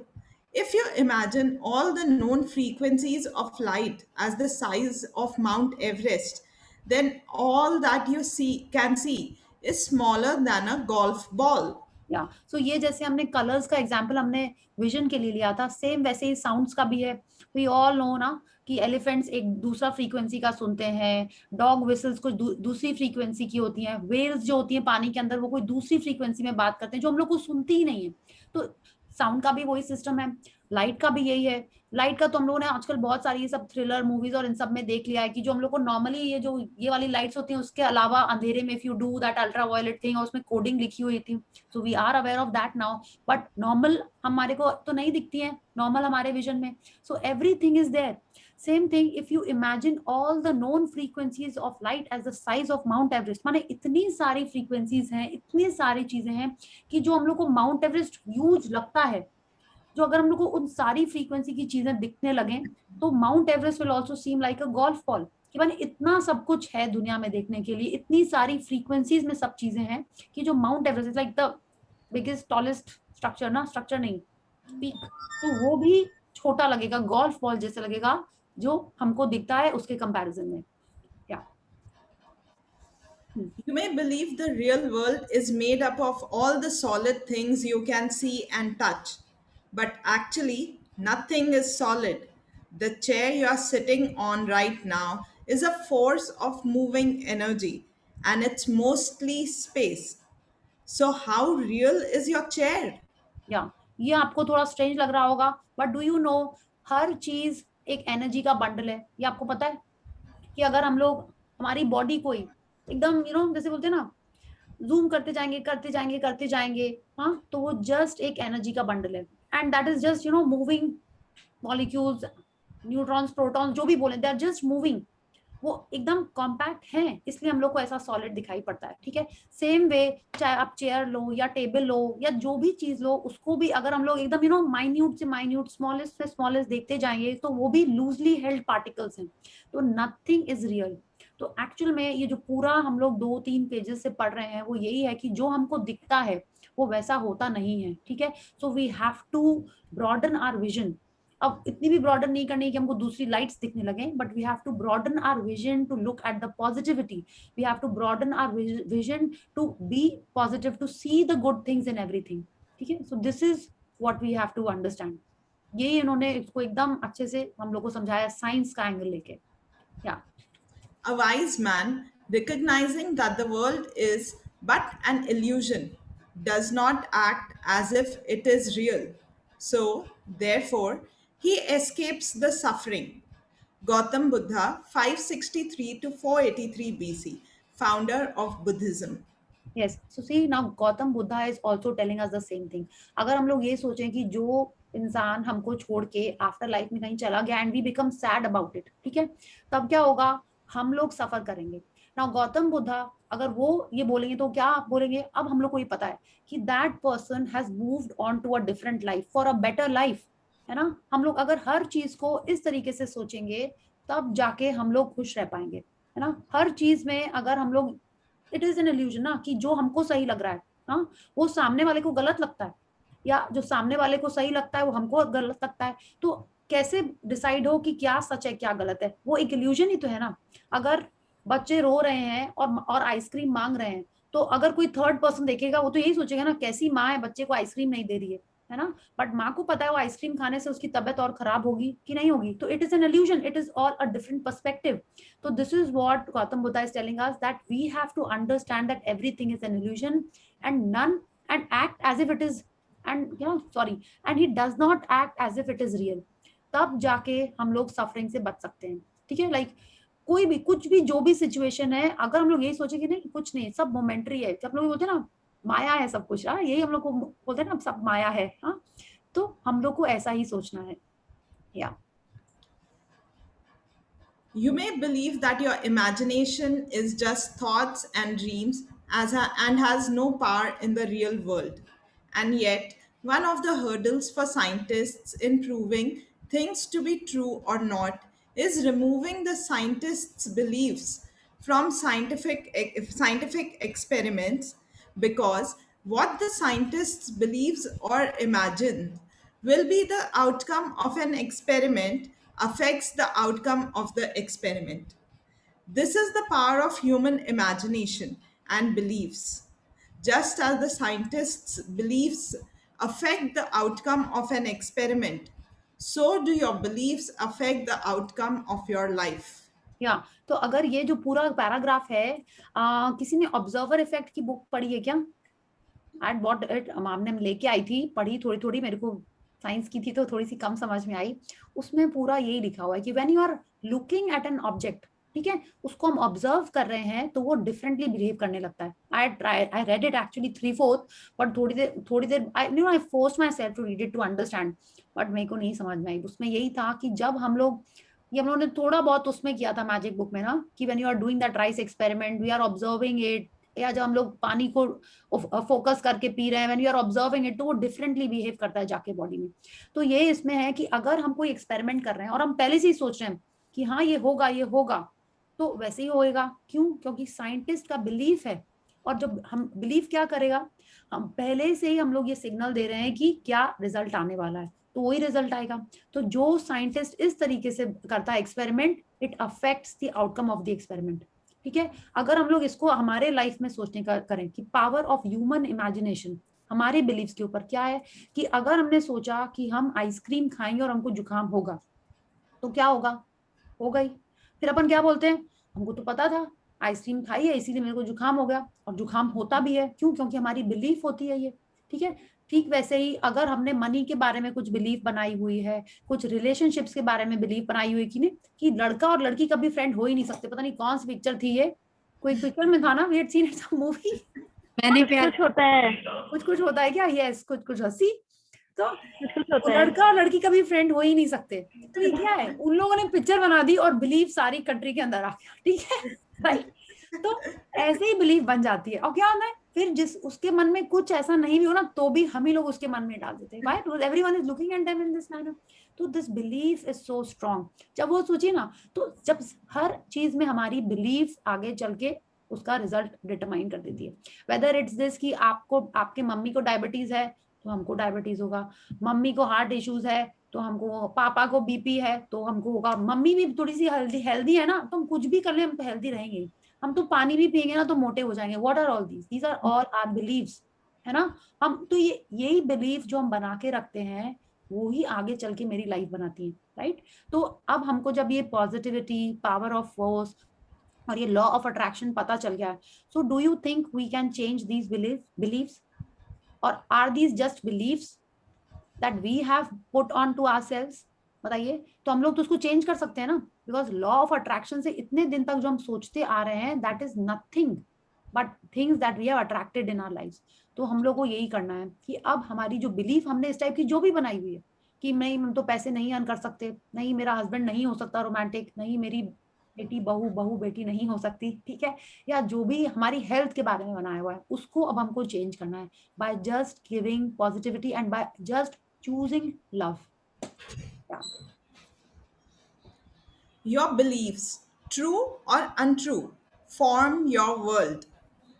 If you imagine all the known frequencies of light as the size of Mount Everest, then all that you can see is smaller than a golf ball. या सो ये जैसे हमने colours का example हमने vision के लिए लिया था, सेम वैसे ही साउंड्स का भी है। वी ऑल नो ना कि एलिफेंट्स एक दूसरा फ्रीक्वेंसी का सुनते हैं, डॉग विसल्स कुछ दूसरी फ्रीक्वेंसी की होती हैं, वेल्स जो होती हैं पानी के अंदर वो कोई दूसरी फ्रीक्वेंसी में बात करते हैं जो हम लोग को सुनती ही नहीं है। तो साउंड का भी वही सिस्टम है, लाइट का भी यही है। लाइट का तो हम लोगों ने आजकल बहुत सारी ये सब थ्रिलर मूवीज और इन सब में देख लिया है कि जो हम लोग को नॉर्मली ये वाली लाइट्स होती हैं, उसके अलावा अंधेरे में if you do that ultraviolet thing, और उसमें कोडिंग लिखी हुई थी, so we are aware of that now, but normal हमारे को तो नहीं दिखती है नॉर्मल हमारे विजन में। So everything is there. Same thing if you imagine all the known frequencies of light as the size of Mount Everest, माने इतनी सारी फ्रीक्वेंसीज हैं, इतनी सारी चीजें हैं कि जो हम लोग को माउंट एवरेस्ट ह्यूज लगता है, जो अगर हम लोग को उन सारी फ्रीक्वेंसी की चीजें दिखने लगे तो mount Everest will also seem like a golf ball. कि माने इतना सब कुछ है दुनिया में देखने के लिए, इतनी सारी फ्रीक्वेंसीज में सब चीजें हैं कि जो mount Everest is like the biggest tallest structure ना, स्ट्रक्चर नहीं पीक, तो वो भी छोटा लगेगा, गोल्फ बॉल जैसे लगेगा जो हमको दिखता है उसके कंपैरिजन में। You may believe the real world is made up of all the solid things you can see and touch, but actually nothing is solid. The chair you are sitting on right now is a force of moving energy, and it's mostly space. So how real is your chair? ये आपको थोड़ा strange लग रहा होगा, but do you know हर चीज एक energy का bundle है। ये आपको पता है कि अगर हम लोग हमारी बॉडी को ही एकदम जैसे बोलते हैं ना, जूम करते जाएंगे करते जाएंगे करते जाएंगे, हाँ, तो वो जस्ट एक एनर्जी का बंडल है, and that is just moving molecules, neutrons, protons, जो भी बोले, दे आर जस्ट मूविंग। वो एकदम कॉम्पैक्ट है, इसलिए हम लोग को ऐसा सॉलिड दिखाई पड़ता है। ठीक है, सेम वे चाहे आप चेयर लो या टेबल लो या जो भी चीज लो, उसको भी अगर हम लोग एकदम माइन्यूट से माइन्यूट, स्मॉलेस्ट से स्मॉलेस्ट देखते जाएंगे तो वो भी लूजली हेल्ड पार्टिकल्स हैं। तो नथिंग इज रियल। तो एक्चुअल में ये जो पूरा हम लोग 2-3 पेजेस से पढ़ रहे हैं वो यही है कि जो हमको दिखता है वो वैसा होता नहीं है। ठीक है, so we have to broaden our vision. अब इतनी भी ब्रॉडन नहीं करनी है कि हमको दूसरी लाइट्स दिखने लगे, but we have to broaden our vision to look at the positivity. We have to broaden our vision to be positive, to see the good things in everything. ठीक है, so this is what we have to understand. ये इन्होंने इसको एकदम अच्छे से हम लोग को समझाया साइंस का एंगल लेके। या A wise man, recognizing that the world is but an illusion, does not act as if it is real. So, therefore, he escapes the suffering. Gautam Buddha, 563 to 483 BC, founder of Buddhism. Yes, so see now Gautam Buddha is also telling us the same thing. अगर हम लोग ये सोचें कि जो इंसान हमको छोड़ के आफ्टर लाइफ में कहीं चला गया and we become sad about it, ठीक है, तब क्या होगा, हम लोग सफर करेंगे. नाउ गौतम बुद्धा अगर वो ये बोलेंगे तो क्या आप बोलेंगे, अब हम लोग को ये पता है कि that person has moved on to a different life for a better life, है ना. हम लोग अगर हर चीज को इस तरीके से सोचेंगे तब जाके हम लोग खुश रह पाएंगे, है ना. हर चीज में अगर हम लोग, इट इज एन इल्यूजन ना, कि जो हमको सही लग रहा है, हाँ, वो सामने वाले को गलत लगता है, या जो सामने वाले को सही लगता है वो हमको गलत लगता है. तो कैसे डिसाइड हो कि क्या सच है क्या गलत है, वो एक इल्यूजन ही तो है ना. अगर बच्चे रो रहे हैं और आइसक्रीम मांग रहे हैं, तो अगर कोई थर्ड पर्सन देखेगा वो तो यही सोचेगा ना, कैसी माँ है बच्चे को आइसक्रीम नहीं दे रही है ना. बट माँ को पता है वो आइसक्रीम खाने से उसकी तबीयत और खराब होगी कि नहीं होगी. तो it is an illusion, it is all a different perspective. So this is what Gautam Buddha is telling us, that we have to understand that everything is an illusion and act as if it is, and and he does not act as if it is real. तब जाके हम लोग suffering से बच सकते हैं, ठीक है. लाइक कोई भी कुछ भी जो भी सिचुएशन है, अगर हम लोग यही सोचे कि नहीं कुछ नहीं, सब मोमेंटरी है, जब लोग बोलते हैं ना माया है सब कुछ, हाँ, यही हम लोग को बोलते हैं ना सब माया है, हाँ, तो हम लोग को ऐसा ही सोचना है. या You may believe that your imagination is just thoughts and dreams and has no power in the real world. And yet, one of the hurdles for scientists in proving things to be true or not is removing the scientists' beliefs from scientific experiments, because what the scientists believes or imagine will be the outcome of an experiment affects the outcome of the experiment. This is the power of human imagination and beliefs. Just as the scientists' beliefs affect the outcome of an experiment, so do your beliefs affect the outcome of your life. या तो अगर ये जो पूरा paragraph है, किसी ने observer effect की बुक पढ़ी है क्या? आई बॉट इट, मैम ने लेके आई थी, पढ़ी थोड़ी थोड़ी, मेरे को साइंस की थी तो थोड़ी सी कम समझ में आई. उसमें पूरा यही लिखा हुआ है कि when you are looking at an object, ठीक है, उसको हम ऑब्जर्व कर रहे हैं तो वो डिफरेंटली बिहेव करने लगता है. I read it actually 3/4, but थोड़ी देर I force myself to read it to understand, but मेरे को नहीं समझ में आई. उसमें यही था कि जब हम लोग, ये हम लोगों ने थोड़ा बहुत उसमें किया था मैजिक बुक में ना, कि when you are doing that rice experiment we are observing it, या जब हम लोग पानी को फोकस करके पी रहे हैं, when you are observing it, तो वो डिफरेंटली बिहेव करता है जाके बॉडी में. तो ये इसमें है कि अगर हम कोई एक्सपेरिमेंट कर रहे हैं और हम पहले से ही सोच रहे हैं कि हाँ ये होगा, तो वैसे ही होएगा. क्यों? क्योंकि साइंटिस्ट का बिलीफ है. और जब हम बिलीव क्या करेगा, हम पहले से ही हम लोग ये सिग्नल दे रहे हैं कि क्या रिजल्ट आने वाला है, तो वही रिजल्ट आएगा. तो जो साइंटिस्ट इस तरीके से करता है experiment, it affects the outcome of the experiment, ठीक है. अगर हम लोग इसको हमारे लाइफ में सोचने का करें कि पावर ऑफ ह्यूमन इमेजिनेशन हमारे बिलीव्स के ऊपर क्या है, कि अगर हमने सोचा कि हम आइसक्रीम खाएंगे और हमको जुकाम होगा, तो क्या हो गई. फिर अपन क्या बोलते हैं, हमको तो पता था आइसक्रीम खाई है इसीलिए मेरे को जुकाम हो गया, और जुकाम होता भी है. क्यों? क्योंकि हमारी बिलीफ होती है ये, ठीक है. ठीक वैसे ही अगर हमने मनी के बारे में कुछ बिलीफ बनाई हुई है, कुछ रिलेशनशिप्स के बारे में बिलीफ बनाई हुई कि नहीं, कि लड़का और लड़की कभी फ्रेंड हो ही नहीं सकते. पता नहीं कौन सी पिक्चर थी ये, कोई पिक्चर में था ना, we had seen it some movie, मैंने प्यार कुछ होता है क्या, यस, कुछ हंसी. तो लड़का और लड़की कभी फ्रेंड हो ही नहीं सकते. तो ये क्या है, उन लोगों ने पिक्चर बना दी और बिलीफ सारी कंट्री के अंदर आ गया, ठीक है, राइट. तो ऐसे ही बिलीफ बन जाती है. और क्या होता है फिर, जिस उसके मन में कुछ ऐसा नहीं भी हो ना, तो भी हम ही लोग उसके मन में डाल देते हैं. Why? Because everyone is looking at them in this manner. तो this belief is so strong. जब वो सोचिए ना, तो जब हर चीज में हमारी बिलीफ आगे चल के उसका रिजल्ट डिटरमाइन कर देती है. वेदर इट्स दिस कि आपको, आपके मम्मी को डायबिटीज है तो हमको डायबिटीज होगा, मम्मी को हार्ट इश्यूज है तो हमको, पापा को बीपी है तो हमको होगा, मम्मी भी थोड़ी सी हेल्दी है ना, तो हम कुछ भी कर ले हम तो हेल्दी रहेंगे. हम तो पानी भी पिएंगे ना तो मोटे हो जाएंगे. What are all these are all our beliefs, है ना. हम तो यही बिलीफ जो हम बना के रखते हैं वो ही आगे चल के मेरी लाइफ बनाती है, राइट. तो अब हमको जब ये पॉजिटिविटी, पावर ऑफ फोर्स और ये लॉ ऑफ अट्रैक्शन पता चल गया है, so do you think we can change these beliefs, or are these just beliefs? that we have put on to ourselves, बताइए, तो हम लोग तो उसको चेंज कर सकते हैं ना, बिकॉज लॉ ऑफ अट्रैक्शन से इतने दिन तक जो हम सोचते आ रहे हैं, that is nothing but things that we have attracted in our lives. तो हम लोग को यही करना है कि अब हमारी जो बिलीफ हमने इस टाइप की जो भी बनाई हुई है कि नहीं हम तो पैसे नहीं अर्न कर सकते, नहीं मेरा हस्बैंड नहीं हो सकता रोमांटिक, नहीं मेरी बेटी बहू बेटी नहीं हो सकती, ठीक है, या जो भी हमारी हेल्थ के बारे में बनाया हुआ है, उसको अब हमको चेंज करना है by just giving positivity and by just choosing love. Your beliefs, true or untrue, form your world.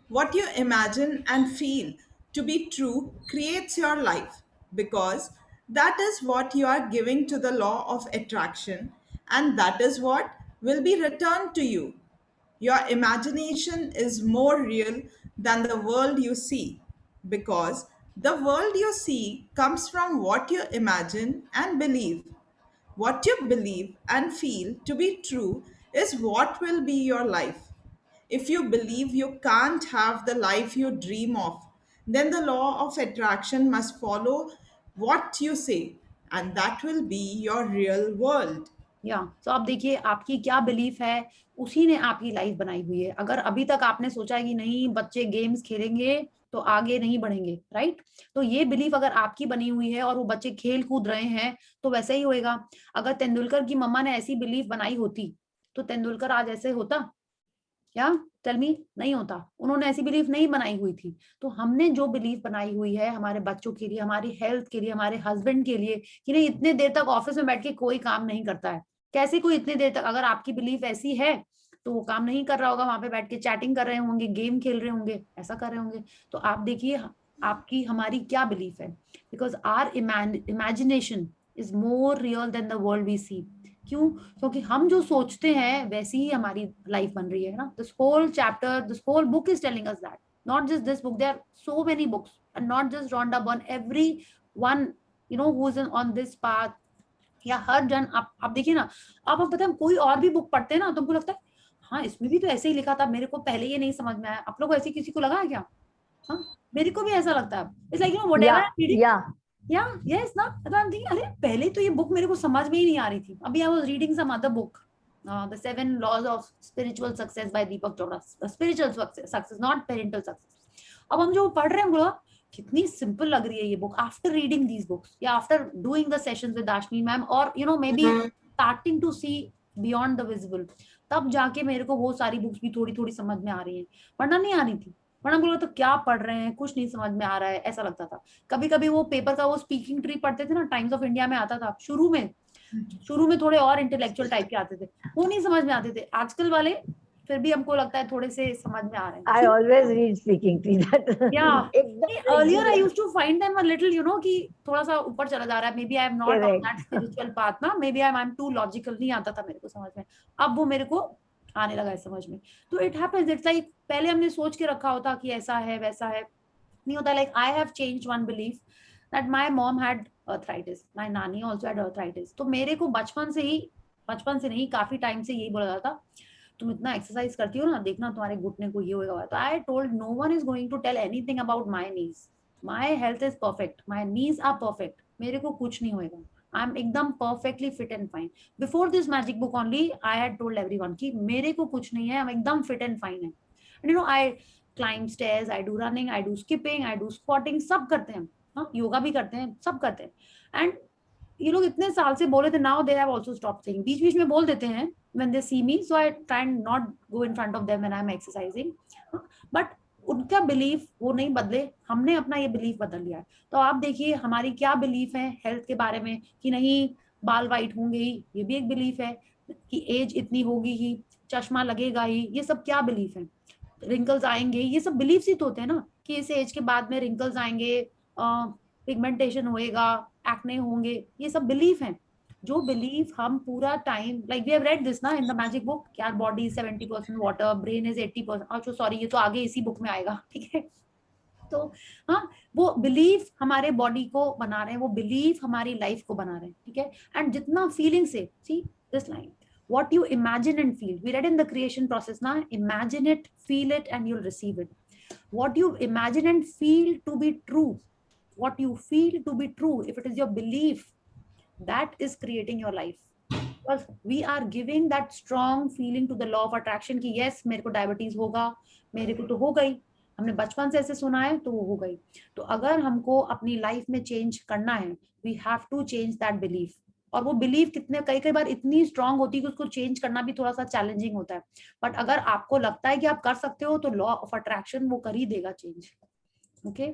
What you imagine and feel to be true creates your life, because that is what you are giving to the law of attraction, and that is what will be returned to you. Your imagination is more real than the world you see, because the world you see comes from what you imagine and believe. What you believe and feel to be true is what will be your life. If you believe you can't have the life you dream of, then the law of attraction must follow what you say, and that will be your real world. तो आप देखिए आपकी क्या belief है, उसी ने आपकी life बनाई हुई है। अगर अभी तक आपने सोचा है कि नहीं बच्चे गेम्स खेलेंगे तो आगे नहीं बढ़ेंगे, राइट, तो ये बिलीफ अगर आपकी बनी हुई है और वो बच्चे खेल कूद रहे हैं तो वैसे ही होएगा। अगर तेंदुलकर की मम्मा ने ऐसी बिलीफ बनाई होती तो तेंदुलकर आज ऐसे होता? या टेल मी, नहीं होता। उन्होंने ऐसी बिलीफ नहीं बनाई हुई थी। तो हमने जो बिलीफ बनाई हुई है हमारे बच्चों के लिए, हमारी हेल्थ के लिए, हमारे हस्बैंड के लिए कि नहीं इतने देर तक ऑफिस में बैठ के कोई काम नहीं करता है, कैसे कोई इतने देर तक, अगर आपकी बिलीफ ऐसी है तो वो काम नहीं कर रहा होगा, वहां पे बैठ के चैटिंग कर रहे होंगे, गेम खेल रहे होंगे, ऐसा कर रहे होंगे। तो आप देखिए आपकी हमारी क्या बिलीफ है, because our imagination is more real than the world we see. क्यों? क्योंकि हम जो सोचते हैं वैसी ही हमारी लाइफ बन रही है ना। This whole chapter, this whole book is telling us that, not just this book, there are so many books and not just Rhonda Byrne, every one you know who is on this path, या हर जन। आप देखिए ना, आप पता है कोई और भी बुक पढ़ते हैं ना तुमको लगता है हाँ इसमें भी तो ऐसे ही लिखा था, मेरे को पहले ये नहीं समझ में आया। आप लोग को ऐसे किसी को लगा है क्या? हाँ, मेरे को भी ऐसा लगता है। It's like you know whatever I am reading, yes ना, तो आई एम थिंकिंग अरे पहले तो ये बुक मेरे को समझ में ही नहीं आ रही थी। अभी I was reading some other book, the 7 laws of spiritual success by Deepak Chopra, spiritual success not parental success. अब हम जो पढ़ रहे हैं बोला कितनी सिंपल लग रही है ये book after reading these books, या after doing the sessions with Dashni ma'am, और you know maybe starting to see beyond the visible, तब जाके मेरे को वो सारी बुक्स भी थोड़ी थोड़ी समझ में आ रही है, वरना नहीं आ रही थी। वरना बोला तो क्या पढ़ रहे हैं, कुछ नहीं समझ में आ रहा है, ऐसा लगता था। कभी कभी वो पेपर का वो स्पीकिंग ट्री पढ़ते थे ना, टाइम्स ऑफ इंडिया में आता था शुरू में थोड़े और इंटेलेक्चुअल टाइप के आते थे, वो नहीं समझ में आते थे। आजकल वाले फिर भी हमको लगता है थोड़े से समझ में आ रहे हैं। I always read speaking tree. Earlier I used to find them a little, you know, कि थोड़ा सा ऊपर चला जा रहा है। Maybe I am not on that spiritual path ना, maybe I'm too logical, नहीं आता था मेरे को समझ में। अब वो मेरे को आने लगा है समझ में। तो it happens, it's like पहले हमने सोच के रखा होता कि ऐसा है वैसा है, नहीं होता। Like I have changed one belief that my mom had arthritis, my nanny also had arthritis। तो मेरे को बचपन से नहीं काफी टाइम से यही बोला जाता तुम इतना एक्सरसाइज करती हो ना, देखना तुम्हारे घुटने को ये होगा। तो I told no one is going to tell anything about my knees, my health is perfect, my knees are perfect, मेरे को कुछ नहीं होएगा, आई एम एकदम perfectly fit and fine. Before this magic book only I had told everyone कि मेरे को कुछ नहीं है, आई एम एकदम फिट एंड फाइन है। And you know I climb stairs, I do running, I do skipping, I do squirting, सब करते हैं, हाँ योगा भी करते हैं, सब करते हैं। एंड ये लोग इतने साल से बोले थे, now they have also stopped saying, बीच में बोल देते हैं when they see me, so I try and not go in front of them when I'm exercising, but उनका बिलीफ वो नहीं बदले, हमने अपना ये बिलीफ बदल लिया है। तो आप देखिए हमारी क्या बिलीफ है हेल्थ के बारे में कि नहीं बाल वाइट होंगे ही, ये भी एक बिलीफ है, कि एज इतनी होगी ही, चश्मा लगेगा ही, ये सब क्या बिलीफ है, रिंकल्स आएंगे, ये सब बिलीफ ही तो होते हैं ना कि इस एज के बाद में रिंकल्स आएंगे, पिगमेंटेशन होएगा, एक्ने होंगे, ये सब बिलीफ है। जो बिलीफ हम पूरा time, like we have read this ना इन द मैजिक बुक, कि our body is 70% water, brain is 80%, अच्छा सॉरी ये तो आगे इसी बुक में आएगा, ठीक है। तो हाँ वो बिलीफ हमारे बॉडी को बना रहे हैं, वो बिलीफ हमारी लाइफ को बना रहे हैं, ठीक है। एंड जितना फीलिंग से, see this line, what you imagine and feel, we read in the creation process na, imagine it, feel it and you'll receive it. What you imagine and feel to be true, what you feel to be true, if it is your belief, that is creating your life. Because we are giving that strong feeling to the law of attraction कि yes, मेरे को diabetes होगा, मेरे को तो हो गई, हमने बचपन से ऐसे सुना है तो वो हो गई. तो अगर हमको अपनी लाइफ में चेंज करना है, we have to change that belief. और वो बिलीफ कितने कई बार इतनी स्ट्रांग होती है कि उसको चेंज करना भी थोड़ा सा चैलेंजिंग होता है. बट अगर आपको लगता है कि आप कर सकते हो, तो लॉ ऑफ अट्रैक्शन वो कर ही देगा चेंज. ओके,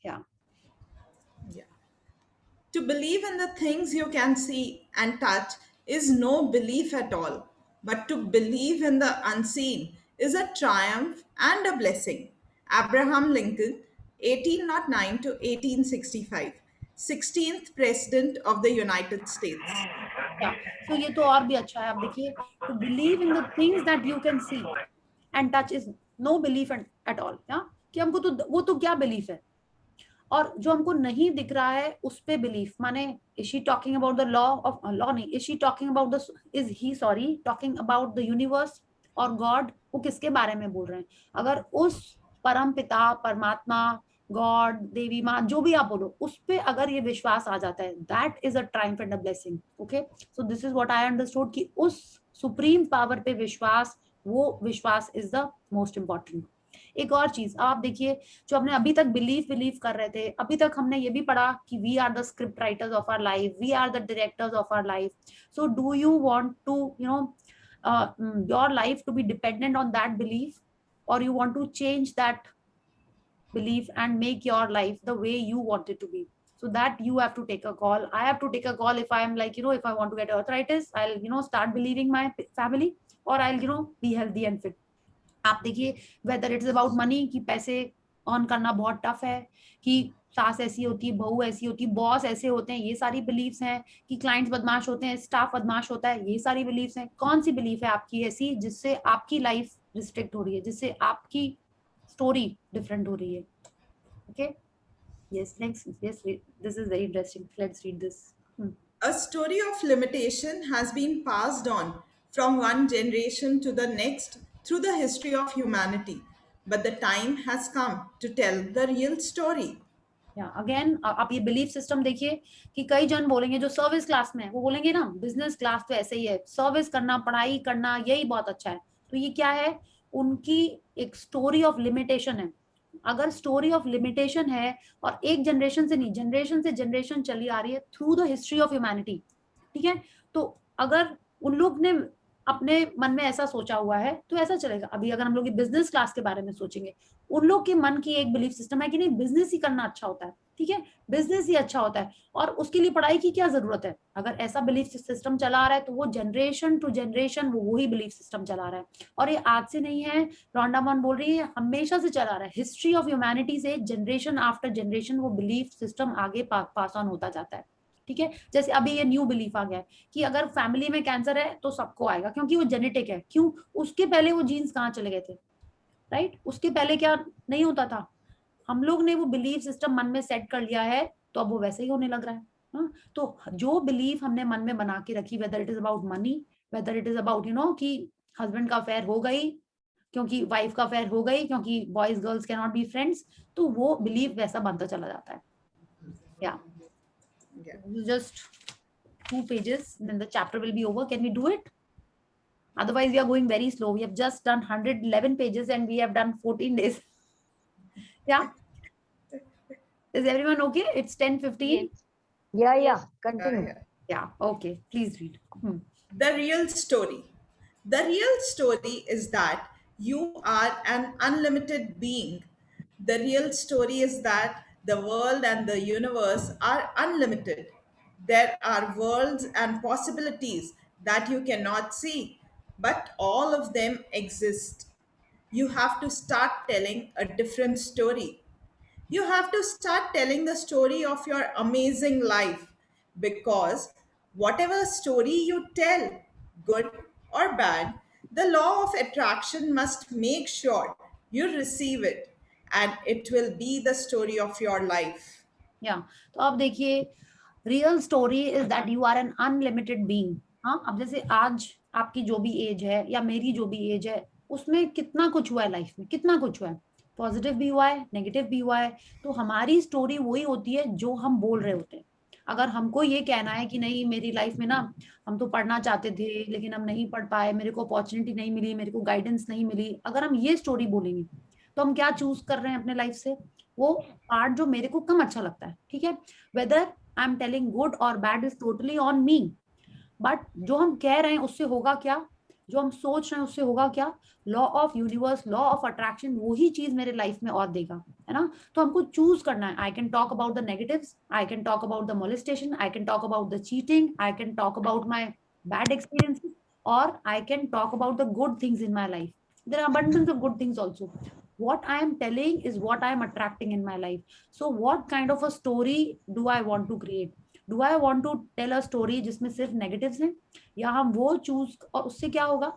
या To believe in the things you can see and touch is no belief at all. But to believe in the unseen is a triumph and a blessing. Abraham Lincoln, 1809 to 1865, 16th President of the United States. तो ये तो और भी अच्छा है. आप देखिए, to believe in the things that you can see and touch is no belief at all. कि हमको तो वो तो क्या बिलीफ है, और जो हमको नहीं दिख रहा है उस पे बिलीफ. माने is she talking about the law of law नहीं, is she talking about the is he sorry talking about the universe और God? वो किसके बारे में बोल रहे हैं? अगर उस परम पिता, परमात्मा, गॉड, देवी माँ, जो भी आप बोलो, उस पे अगर ये विश्वास आ जाता है, that is a Triumph and a blessing. Okay, so this is what I understood कि उस सुप्रीम पावर पे विश्वास, वो विश्वास इज द मोस्ट इम्पोर्टेंट. एक और चीज आप देखिए, जो हमने अभी तक बिलीव कर रहे थे, अभी तक हमने ये भी पढ़ा कि we are the script writers of our life, we are the directors of our life. So do you want to you know your life to be dependent on that belief, or you want to change that belief and make your life the way you want it to be? So that you have to take a call. I have to take a call. If I am like, if I want to get arthritis, I'll start believing my family, or I'll be healthy and fit. आप देखिए, whether it is about money, कि पैसे earn करना बहुत tough है, कि सास ऐसी होती है, बहू ऐसी होती है, बॉस ऐसे होते हैं, ये सारी बिलीफ्स हैं, कि क्लाइंट्स बदमाश होते हैं, स्टाफ बदमाश होता है, ये सारी बिलीफ्स हैं. कौन सी बिलीफ है आपकी ऐसी जिससे आपकी लाइफ रिस्ट्रिक्ट हो रही है, जिससे आपकी स्टोरी डिफरेंट हो रही है? Okay, yes, next. Yes, this is very interesting. Let's read this. A story of limitation has been passed on from one generation to the next through the history of humanity, but the time has come to tell the real story. Again आप ये belief system देखिए कि कई जन बोलेंगे, जो service class में है वो बोलेंगे ना, बिजनेस क्लास तो ऐसे ही है, सर्विस करना, पढ़ाई करना, यही बहुत अच्छा है. तो ये क्या है? उनकी एक स्टोरी ऑफ लिमिटेशन है. अगर स्टोरी ऑफ लिमिटेशन है, और एक जनरेशन से नहीं, जनरेशन से जनरेशन चली आ रही है through the history of humanity, ठीक है, तो अगर उन लोग ने अपने मन में ऐसा सोचा हुआ है तो ऐसा चलेगा. अभी अगर हम लोग बिजनेस क्लास के बारे में सोचेंगे, उन लोग के मन की एक बिलीफ सिस्टम है कि नहीं, बिजनेस ही करना अच्छा होता है, ठीक है, बिजनेस ही अच्छा होता है, और उसके लिए पढ़ाई की क्या जरूरत है. अगर ऐसा बिलीफ सिस्टम चला आ रहा है, तो वो जनरेशन टू जनरेशन वही बिलीफ सिस्टम चला रहा है. और ये आज से नहीं है, रॉन्डा मॉन बोल रही है, हमेशा से चला रहा है. हिस्ट्री ऑफ ह्यूमैनिटी से जनरेशन आफ्टर जनरेशन वो बिलीफ सिस्टम आगे पास ऑन होता जाता है. ठीक है, जैसे अभी ये न्यू बिलीफ आ गया है कि अगर फैमिली में कैंसर है तो सबको आएगा, क्योंकि वो जेनेटिक है. क्यों? उसके पहले वो जीन्स कहाँ चले गए थे, राइट? उसके पहले क्या नहीं होता था? हम लोग ने वो बिलीफ सिस्टम मन में सेट कर लिया है, तो अब वो वैसे ही होने लग रहा है. तो जो बिलीफ हमने मन में बना के रखी, whether it is about money, whether it is about कि हस्बैंड का अफेयर हो गई, क्योंकि वाइफ का अफेयर हो गई, क्योंकि boys girls can not be friends, तो वो बिलीफ वैसा बनता चला जाता है. या just 2 pages, then the chapter will be over. Can we do it? Otherwise we are going very slow. We have just done 111 pages and we have done 14 days. Yeah, is everyone okay? It's 10:15. Yeah, continue. Yeah, okay, please read. The real story. The real story is that you are an unlimited being. The real story is that the world and the universe are unlimited. There are worlds and possibilities that you cannot see, but all of them exist. You have to start telling a different story. You have to start telling the story of your amazing life, because whatever story you tell, good or bad, the law of attraction must make sure you receive it, and it will be the story of your life. Yeah, तो अब देखिए, real story is that you are an unlimited being. हाँ, अब जैसे आज आपकी जो भी एज है या मेरी जो भी एज है, उसमें कितना कुछ हुआ है लाइफ में, कितना कुछ हुआ है. पॉजिटिव भी हुआ है, नेगेटिव भी हुआ है, तो हमारी स्टोरी वही होती है जो हम बोल रहे होते हैं। अगर हमको ये कहना है कि नहीं मेरी लाइफ में ना हम तो पढ़ना चाहते थे लेकिन हम नहीं पढ़ पाए, मेरे को अपॉर्चुनिटी नहीं मिली, मेरे को गाइडेंस नहीं मिली, अगर हम ये स्टोरी बोलेंगे तो हम क्या चूज कर रहे हैं अपने लाइफ से? वो पार्ट जो मेरे को कम अच्छा लगता है, ठीक है। Whether I am telling good or bad is totally on me, but जो हम कह रहे हैं उससे होगा क्या, जो हम सोच रहे हैं उससे होगा क्या? Law of universe, law of attraction वही चीज मेरे लाइफ में और देगा, है ना। तो हमको चूज करना है। I can talk about the negatives, I can talk about the molestation, I can talk about the cheating, I can talk about my bad experiences, और I can talk about the good things in my life. There are abundance of good things also. What I am telling is what I am attracting in my life. So what kind of a story do I want to create? Do I want to tell a story जिसमें सिर्फ negatives हैं, या हम वो choose, और उससे क्या होगा,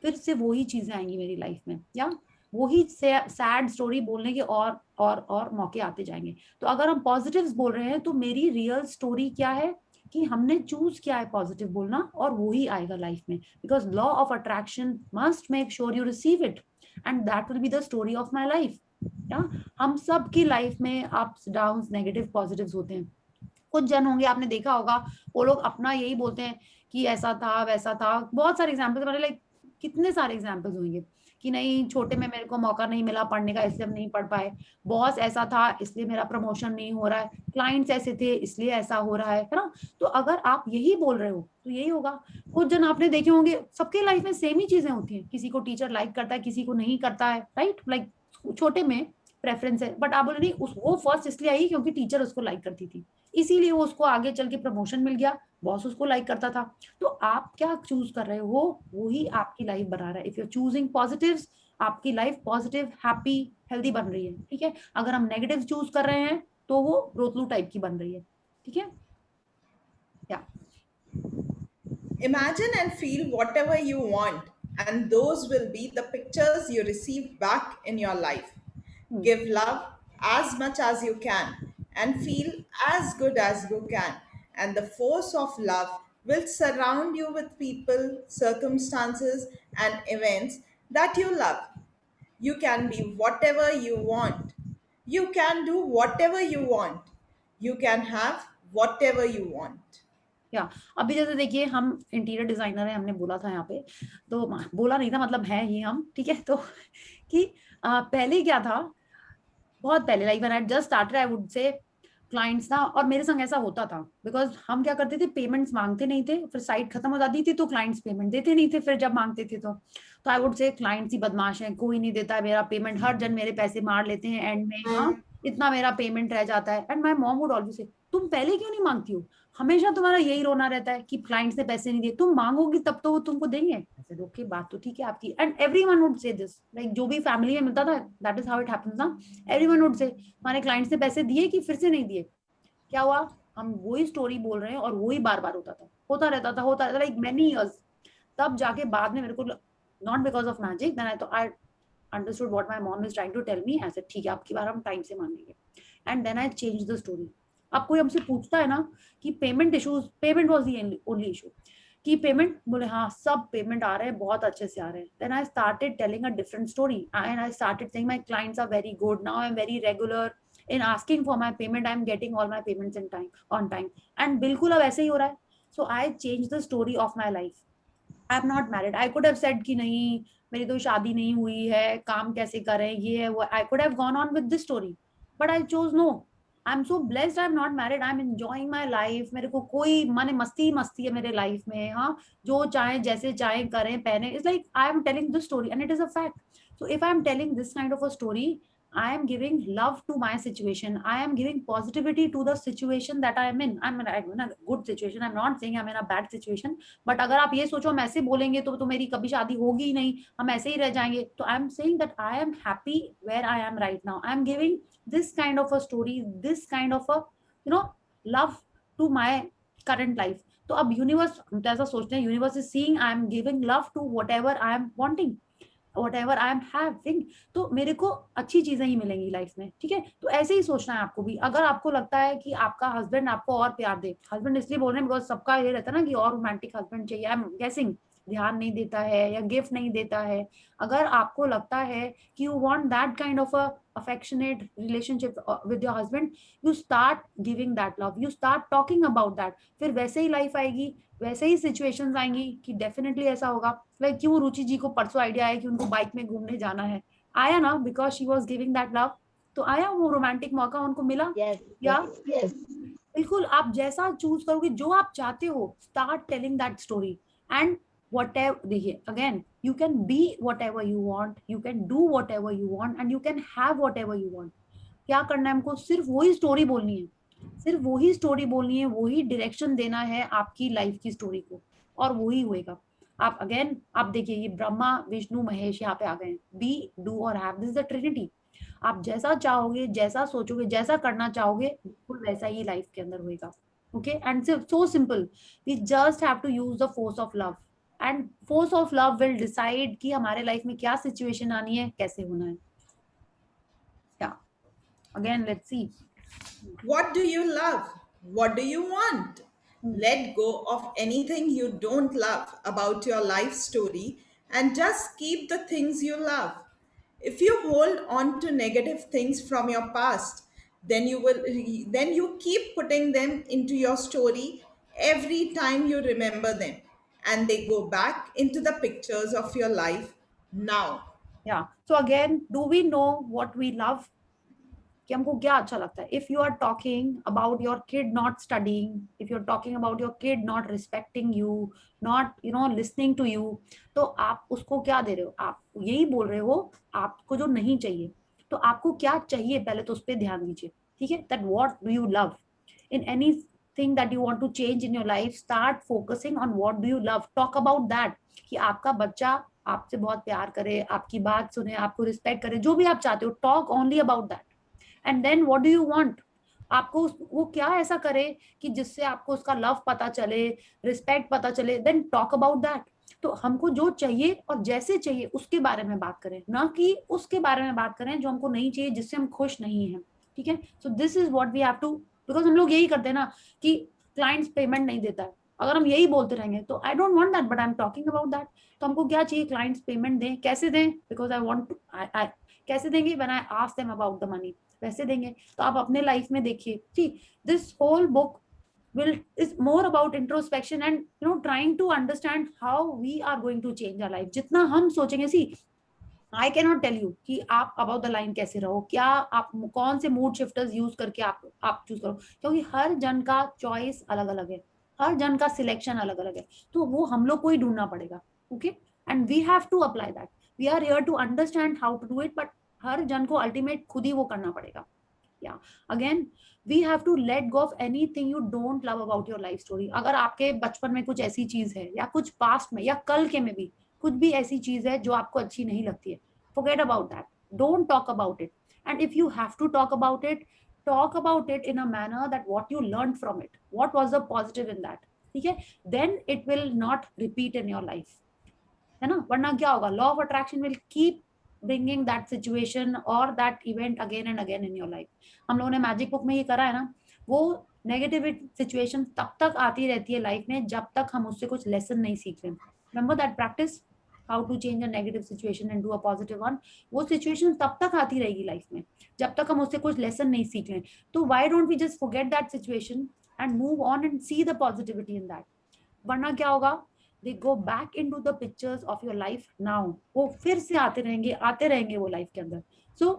फिर से वही चीजें आएंगी मेरी लाइफ में, या वही सैड स्टोरी बोलने के और मौके आते जाएंगे. तो अगर हम पॉजिटिव्स बोल रहे हैं तो मेरी रियल स्टोरी क्या है कि हमने चूज किया है पॉजिटिव बोलना, और वही आएगा लाइफ में. Because law of attraction must make sure you receive it, and that will be the story of my life. हम सब की लाइफ में अप्स डाउन्स, नेगेटिव पॉजिटिव्स होते हैं. कुछ जन होंगे, आपने देखा होगा, वो लोग अपना यही बोलते हैं कि ऐसा था वैसा था. बहुत सारे एग्जाम्पल्स, मतलब लाइक कितने सारे एग्जाम्पल्स होंगे कि नहीं छोटे में मेरे को मौका नहीं मिला पढ़ने का इसलिए हम नहीं पढ़ पाए, बॉस ऐसा था इसलिए मेरा प्रमोशन नहीं हो रहा है, क्लाइंट्स ऐसे थे इसलिए ऐसा हो रहा है ना. तो अगर आप यही बोल रहे हो तो यही होगा. कुछ जन आपने देखे होंगे, सबके लाइफ में सेम ही चीजें होती हैं. किसी को टीचर लाइक करता है, किसी को नहीं करता है, राइट. लाइक छोटे में प्रेफरेंस है, बट आप बोले नहीं वो फर्स्ट इसलिए आई क्योंकि टीचर उसको लाइक करती थी, इसीलिए वो उसको आगे चल के प्रमोशन मिल गया, बॉस उसको लाइक करता था. तो आप क्या चूज कर रहे हो, वही आपकी लाइफ बना रहा है. If you are choosing positives, आपकी लाइफ पॉजिटिव, हैप्पी, हेल्दी बन रही है, ठीक है. अगर हम नेगेटिव चूज कर रहे हैं तो वो रोतलू टाइप की बन रही है, ठीक है. या Imagine and feel whatever you want, and those will be the pictures you receive back in your life. Give love as much as you can and feel as good as you can, and the force of love will surround you with people, circumstances, and events that you love. You can be whatever you want. You can do whatever you want. You can have whatever you want. या अभी जैसे देखिए, हम interior designer है, हमने बोला था यहाँ पे, तो बोला नहीं था, मतलब है ही हम, ठीक है. तो कि पहले क्या था, बहुत पहले, like when I just started, I would say clients ना, और मेरे संग ऐसा होता था, बिकॉज हम क्या करते थे, पेमेंट्स मांगते नहीं थे, फिर साइट खत्म हो जाती थी तो क्लाइंट्स पेमेंट देते नहीं थे, फिर जब मांगते थे तो आई वुड से क्लाइंट्स ही बदमाश हैं, कोई नहीं देता मेरा पेमेंट, हर जन मेरे पैसे मार लेते हैं एंड में, हाँ इतना मेरा पेमेंट रह जाता है. And my mom would always say, तुम पहले क्यों नहीं मांगती हो, हमेशा तुम्हारा यही रोना रहता है कि क्लाइंट्स ने पैसे नहीं दिए, तुम मांगोगी तब तो वो तुमको देंगे. ऐसे रोक के बात तो ठीक है आपकी. And everyone would say this, like जो भी फैमिली में मिलता था, that is how it happens ना. एवरीवन वुड से हमारे क्लाइंट्स ने पैसे दिए कि फिर से नहीं दिए. क्या हुआ, हम वही स्टोरी बोल रहे हैं और वही बार बार होता रहता था लाइक मेनी इयर्स. तब जाके बाद में मेरे को, not because of magic, then I understood what my mom is trying to tell me. ऐसे ठीक है, आपकी बार हम टाइम से मांगेंगे. And then I change the story. अब कोई हमसे पूछता है ना कि payment issues, payment was the only issue, कि पेमेंट, बोले हाँ सब पेमेंट आ रहे हैं, बहुत अच्छे से आ रहे हैं. Then I started telling a different story and I started saying my clients are very good now, I am very regular in asking for my payment, I am getting all my payments on time. And बिल्कुल अब ऐसे ही हो रहा है. So I changed the story of my life. I am not married. I could have said कि नहीं मेरी तो शादी नहीं हुई है, काम कैसे करें, ये है वो. I could have gone on with this story, but I chose no. I'm so blessed. I'm not married. I'm enjoying my life. मेरे को कोई माने मस्ती है मेरे लाइफ में, हाँ जो चाहे जैसे चाहे करें पहने. It's like I am telling this story and it is a fact. So if I am telling this kind of a story, I am giving love to my situation. I am giving positivity to the situation that I am in. I'm in a good situation. I'm not saying I'm in a bad situation. But अगर आप ये सोचो हम ऐसे बोलेंगे तो मेरी कभी शादी होगी ही नहीं, हम ऐसे ही रह जाएंगे. तो I am saying that I am happy where I am right now. I am giving this kind of a story, this kind of a love to my current life. तो अब यूनिवर्स, हम तो ऐसा सोचते हैं, universe is seeing I am giving love to whatever I am wanting, whatever I am having. तो मेरे को अच्छी चीजें ही मिलेंगी लाइफ में, ठीक है. तो ऐसे ही सोचना है आपको भी. अगर आपको लगता है कि आपका हस्बैंड आपको और प्यार दे, हस्बैंड इसलिए बोल रहे हैं बिकॉज सबका ये रहता है ना कि और रोमांटिक हस्बैंड चाहिए, आई एम गेसिंग ध्यान नहीं देता है या गिफ्ट नहीं देता है, अगर आपको लगता है कि you want that kind of a affectionate relationship with your husband, you start giving that love, you start talking about that. फिर वैसे ही लाइफ आएगी, वैसे ही सिचुएशंस आएंगी कि डेफिनेटली ऐसा होगा। लाइक क्यों रुचि जी को परसों आइडिया आया कि उनको बाइक में घूमने जाना है, आया ना, because she was giving that love, तो आया वो रोमांटिक मौका उनको मिला। या बिल्कुल, आप जैसा चूज करोगे, जो आप चाहते हो, start telling that story. And whatever, देखिए again, you can be whatever you want, you can do whatever you want, and you can have whatever you want। क्या करना है हमको? सिर्फ वही स्टोरी बोलनी है, सिर्फ वही स्टोरी बोलनी है, वही डायरेक्शन देना है आपकी लाइफ की स्टोरी को, और वही होएगा। आप अगेन, आप देखिए, ये ब्रह्मा विष्णु महेश यहाँ पे आ गए हैं, बी डू और have, this is the Trinity. आप जैसा चाहोगे, जैसा सोचोगे, जैसा करना चाहोगे, बिल्कुल वैसा ही लाइफ के अंदर होएगा। Okay, and so simple, we just have to use the force of love, and force of love will decide कि हमारे लाइफ में क्या सिचुएशन आनी है, कैसे होना है। या again let's see, What do you love? What do you want? Let go of anything you don't love about your life story and just keep the things you love. If you hold on to negative things from your past, then you keep putting them into your story every time you remember them, and they go back into the pictures of your life now. या so again, do we know what we love, कि हमको क्या अच्छा लगता है। If you are talking about your kid not studying, if you are talking about your kid not respecting you, not listening to you, तो आप उसको क्या दे रहे हो? आप यही बोल रहे हो आपको जो नहीं चाहिए। तो आपको क्या चाहिए, पहले तो उस पर ध्यान दीजिए, ठीक है? That what do you love in anything that you want to change in your life, start focusing on what do you love. Talk about that, कि आपका बच्चा आपसे बहुत प्यार करे, आपकी बात सुने, आपको रिस्पेक्ट करे, जो भी आप चाहते हो, talk only about that. And then what do you want, आपको वो क्या ऐसा करे कि जिससे आपको उसका लव पता चले, रिस्पेक्ट पता चले, देन टॉक अबाउट दैट। तो हमको जो चाहिए और जैसे चाहिए उसके बारे में बात करें, ना कि उसके बारे में बात करें जो हमको नहीं चाहिए, जिससे हम खुश नहीं हैं, ठीक है? So this is what we have to, because हम लोग यही करते हैं ना कि क्लाइंट्स पेमेंट नहीं देता है, अगर हम यही बोलते रहेंगे तो I don't want that, but I am talking about that. तो हमको क्या चाहिए? क्लाइंट्स पेमेंट दें। कैसे दें? बिकॉज आई वांट टू, कैसे देंगे? When I ask them about the money, वैसे देंगे। तो आप अपने लाइफ में देखिए, see this whole book is more about introspection and trying to understand how we are going to change our life। जितना हम सोचेंगे, सी I cannot tell you कि आप अबाउट द लाइन कैसे रहो, क्या आप कौन से मूड शिफ्टर्स यूज करके आप चूज करो, क्योंकि हर जन का चॉइस अलग अलग है, हर जन का सिलेक्शन अलग अलग है, तो वो हम लोग को ही ढूंढना पड़ेगा। Okay, and we have to apply that, we are here to understand how to do it, but हर जन को अल्टीमेट खुद ही वो करना पड़ेगा। या again, we have to let go of anything you don't love about your life story. अगर आपके बचपन में कुछ ऐसी चीज है, या कुछ पास्ट में, या कल के में भी कुछ भी ऐसी चीज है जो आपको अच्छी नहीं लगती है, forget about that, don't talk about it, and if you have to talk about it in a manner that what you learned from it, what was the positive in that, ठीक है? then it will not repeat in your life, है ना? वरना क्या होगा? law of attraction will keep bringing that situation or that event again and again in your life। हम लोगों ने मैजिक बुक में ये करा है ना, वो नेगेटिव सिचुएशन तब तक आती रहती है लाइफ में जब तक हम उससे कुछ लेसन नहीं सीख लें। Remember that practice, how to change a negative situation and do a positive one। वो सिचुएशन तब तक आती रहेगी लाइफ में जब तक हम उससे कुछ लेसन नहीं सीख लें। तो why don't we just forget that situation and move on and see the positivity in that? वरना क्या होगा? they go back into the pictures of your life now, वो फिर से आते रहेंगे वो लाइफ के अंदर। so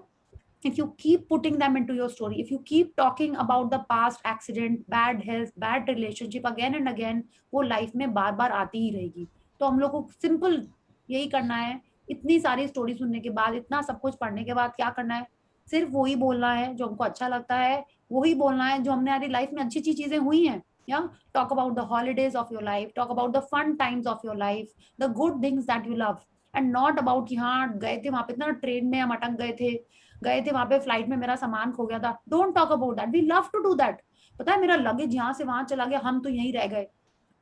if you keep putting them into your story, if you keep talking about the past accident, bad health, bad relationship again and again, वो life में बार बार आती ही रहेगी। तो हम लोग को सिंपल यही करना है, इतनी सारी स्टोरी सुनने के बाद, इतना सब कुछ पढ़ने के बाद क्या करना है? सिर्फ वही बोलना है जो हमको अच्छा लगता है, वही बोलना है जो हमने हमारी लाइफ में अच्छी अच्छी चीजें हुई हैं। या talk about the holidays of your life, talk about the fun times of your life, the good things that you love, and not about कि हाँ गए थे वहां पे, इतना ट्रेन में हम अटक गए थे वहां पे, फ्लाइट में मेरा सामान खो गया था। Don't talk about that, we love to do that. पता है, मेरा लगेज यहाँ से वहां चला गया, हम तो यहीं रह गए।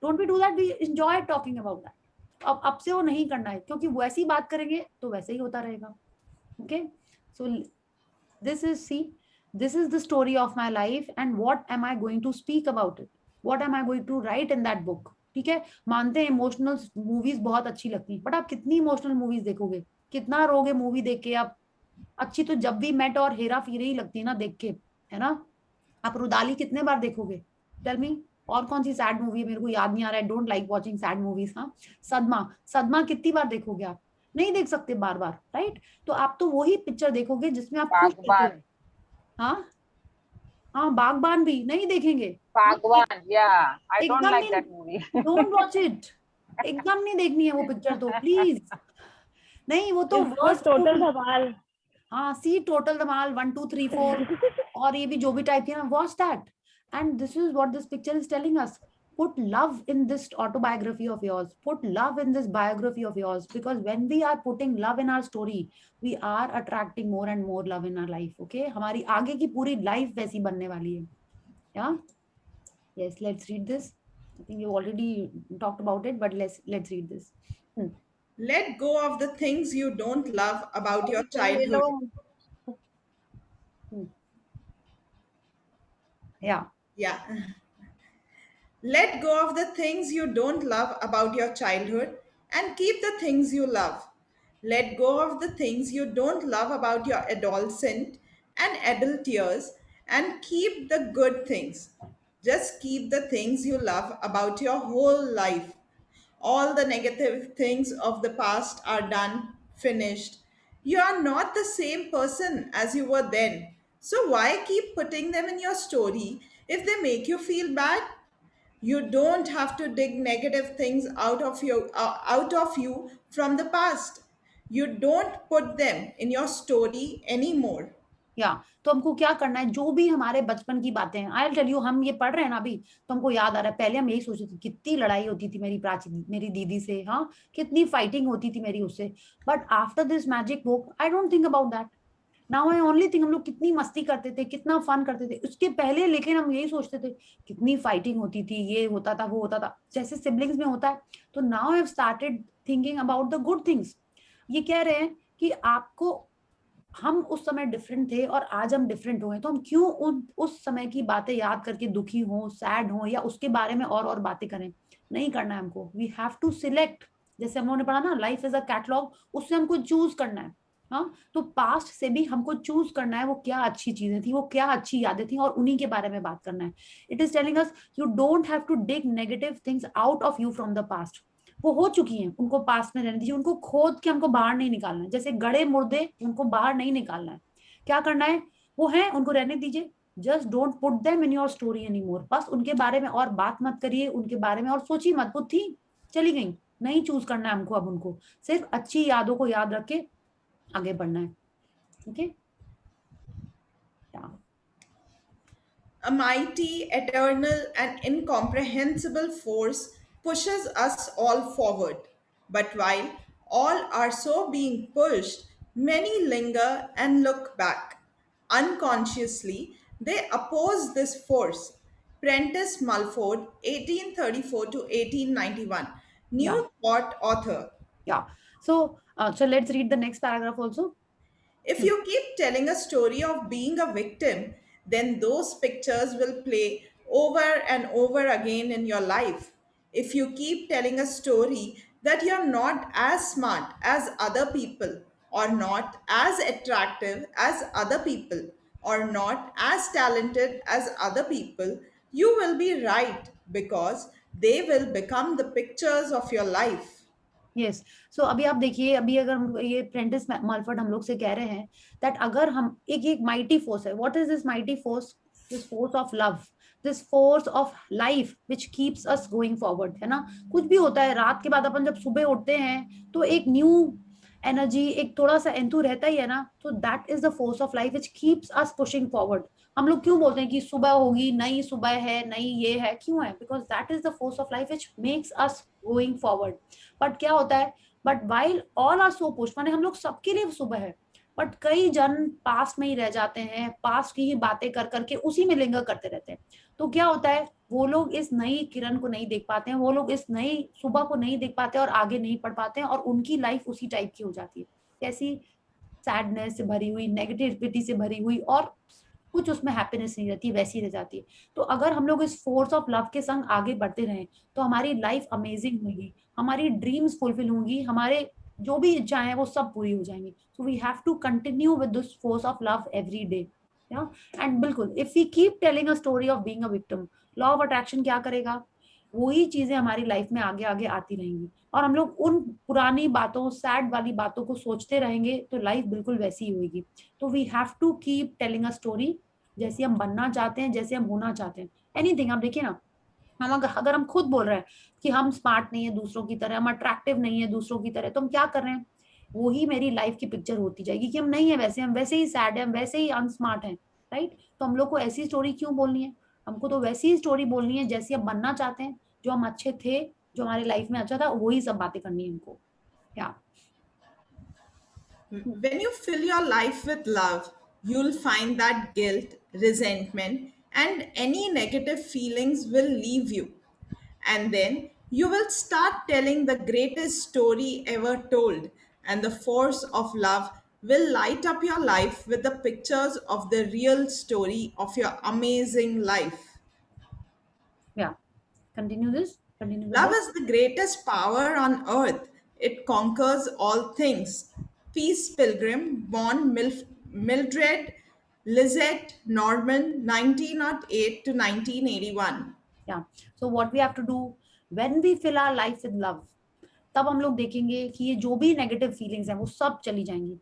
Don't we do that, we enjoy talking about that. अब से वो नहीं करना है, क्योंकि वैसी बात करेंगे तो वैसे ही होता रहेगा। Okay, so this is the story of my life, and what am I going to speak about it, what am I going to write in that book. ठीक है, मानते हैं इमोशनल मूवीज बहुत अच्छी लगती है, बट आप कितनी इमोशनल मूवीज देखोगे, कितना रोगे मूवी देख के आप? अच्छी तो जब भी मेट और हेरा फेरी ही लगती है ना देख के, है ना? आप रुदाली कितने बार देखोगे? Tell me. और कौन सी सैड मूवी है, मेरे को याद नहीं आ रहा है, don't like watching sad movies. हाँ, सदमा, सदमा कितनी बार देखोगे आप? नहीं देख सकते बार बार, राइट? तो आप तो वही पिक्चर देखोगे जिसमें आप खुश होते हो। हाँ हाँ, बागबान भी नहीं देखेंगे। Bhagwan, yeah, I don't एकदम like नहीं, that movie. Don't watch it, एकदम नहीं देखनी है वो पिक्चर तो प्लीज। नहीं, वो तो वर्स्ट टोटल धमाल। हाँ, सी टोटल धमाल 1 2 3 4 और ये भी जो भी टाइप की ना, watch that. And this is what this picture is telling us, put love in this autobiography of yours, put love in this biography of yours, because when we are putting love in our story, we are attracting more and more love in our life. Okay, हमारी आगे की पूरी life वैसी बनने वाली है। Yeah, yes, let's read this. I think you already talked about it, but let's read this. Let go of the things you don't love about your childhood. Yeah. Yeah. Let go of the things you don't love about your childhood and keep the things you love. Let go of the things you don't love about your adolescent and adult years and keep the good things. Just keep the things you love about your whole life. All the negative things of the past are done, finished. You are not the same person as you were then. So why keep putting them in your story if they make you feel bad? You don't have to dig negative things out of you from the past. You don't put them in your story anymore. या तो हमको क्या करना है, जो भी हमारे बचपन की बातें हैं, आई विल टेल यू, हम ये पढ़ रहे हैं ना अभी, तो हमको याद आ रहा है, पहले हम यही सोचते थे कितनी लड़ाई होती थी मेरी प्राची, मेरी दीदी से, हाँ, कितनी फाइटिंग होती थी मेरी उससे, but after this magic book I don't think about that. Now I only think हम लोग कितनी मस्ती करते थे, कितना फन करते थे उसके पहले, लेकिन हम यही सोचते थे कितनी फाइटिंग होती थी, ये होता था, वो होता था, जैसे सिबलिंग्स में होता है। तो now I have started thinking about the good things. ये कह रहे हैं कि आपको, हम उस समय डिफरेंट थे और आज हम डिफरेंट हो गए, तो हम क्यों उस समय की बातें याद करके दुखी हो, सैड हो, या उसके बारे में और बातें करें? नहीं करना है हमको। वी हैव टू सिलेक्ट, जैसे हम लोगों ने पढ़ा ना, लाइफ इज अ कैटलॉग, उससे हमको चूज करना है। हाँ, तो पास्ट से भी हमको चूज करना है वो क्या अच्छी चीजें थी, वो क्या अच्छी यादें थी, और उन्हीं के बारे में बात करना है। It is telling us you don't have to dig negative things out of you from the past. वो हो चुकी हैं, उनको पास्ट में रहने दीजिए, उनको खोद के हमको बाहर नहीं निकालना है, जैसे गड़े मुर्दे, उनको बाहर नहीं निकालना है। क्या करना है, वो है, उनको रहने दीजिए। Just don't put them in your story anymore. बस उनके बारे में और बात मत करिए, उनके बारे में और सोचिए मत, वो थी, चली गई, नहीं चूज करना है हमको अब उनको, सिर्फ अच्छी यादों को याद रख के आगे बढ़ना है। Okay, A mighty, eternal, and incomprehensible force pushes us all forward. But while all are so being pushed, many linger and look back. Unconsciously, they oppose this force. Prentice Mulford, 1834 to 1891, New Yeah. Thought author. Yeah. So let's read the next paragraph also. If you keep telling a story of being a victim, then those pictures will play over and over again in your life. If you keep telling a story that you're not as smart as other people, or not as attractive as other people, or not as talented as other people, you will be right, because they will become the pictures of your life. Yes, so अभी आप देखिए, अभी अगर ये Prentiss मल्फर्ड हम लोग से कह रहे हैं दैट अगर हम एक माइटी फोर्स है, what is this mighty force? This force of love, this force of life which keeps us going forward, है ना? कुछ भी होता है, रात के बाद अपन जब सुबह उठते हैं तो एक न्यू एनर्जी, एक थोड़ा सा एंथू रहता ही है ना, तो that is the force of life which keeps us pushing forward. हम लोग क्यों बोलते हैं कि सुबह होगी, नई सुबह है, नई ये है, क्यों है? Because that is the force of life which makes us going forward. But क्या होता है, but while all are so push, माने हम लोग सबके लिए सुबह है, बट कई जन पास्ट में ही रह जाते हैं, पास्ट की ही बातें कर करके उसी में लिंगर करते रहते हैं। तो क्या होता है, वो लोग इस नई किरण को नहीं देख पाते हैं, वो लोग इस नई सुबह को नहीं देख पाते और आगे नहीं बढ़ पाते हैं, और उनकी लाइफ उसी टाइप की हो जाती है, कैसी? सैडनेस से भरी हुई, नेगेटिविटी से भरी हुई, और कुछ उसमें हैप्पीनेस नहीं रहती, वैसी रह जाती है। तो अगर हम लोग इस फोर्स ऑफ लव के संग आगे बढ़ते रहें तो हमारी लाइफ अमेजिंग होगी, हमारी ड्रीम्स फुलफिल होंगी, हमारे जो भी इच्छाएं हैं वो सब पूरी हो जाएंगी। So we have to continue with this force of love every day. And बिल्कुल if we keep telling a story of being a victim, law of attraction क्या करेगा, वही चीजें हमारी लाइफ में आगे आगे आती रहेंगी और हम लोग उन पुरानी बातों, सैड वाली बातों को सोचते रहेंगे तो लाइफ बिल्कुल वैसी ही होगी। तो we have to keep telling a story, जैसे हम बनना चाहते हैं, जैसे हम होना चाहते हैं। एनीथिंग, आप देखिए ना, हम अगर हम खुद बोल रहे हैं कि हम स्मार्ट नहीं है दूसरों की तरह, हम अट्रैक्टिव नहीं है दूसरों की तरह, तो हम क्या कर रहे हैं, वही मेरी लाइफ की पिक्चर होती जाएगी कि हम नहीं है वैसे, हम वैसे ही सैड है, हम वैसे ही अनस्मार्ट हैं, राइट। तो हम लोग को ऐसी स्टोरी क्यों बोलनी है, हमको तो वैसी ही स्टोरी बोलनी है जैसी हम बनना चाहते हैं, जो हम अच्छे थे, जो हमारी लाइफ में अच्छा था, वही सब बातें करनी है हमको। या When you fill your life with love, you'll find that guilt, resentment, and any negative feelings will leave you. And then you will start telling the greatest story ever told. And the force of love will light up your life with the pictures of the real story of your amazing life. या continue this, continue. Love is the greatest power on earth. It conquers all things. Peace Pilgrim, born Mildred Lizette Norman, 1908 to 1981. Yeah. So what we have to do when we fill our life with love, तब हम लोग देखेंगे कि ये जो भी negative feelings हैं वो सब चली जाएंगी।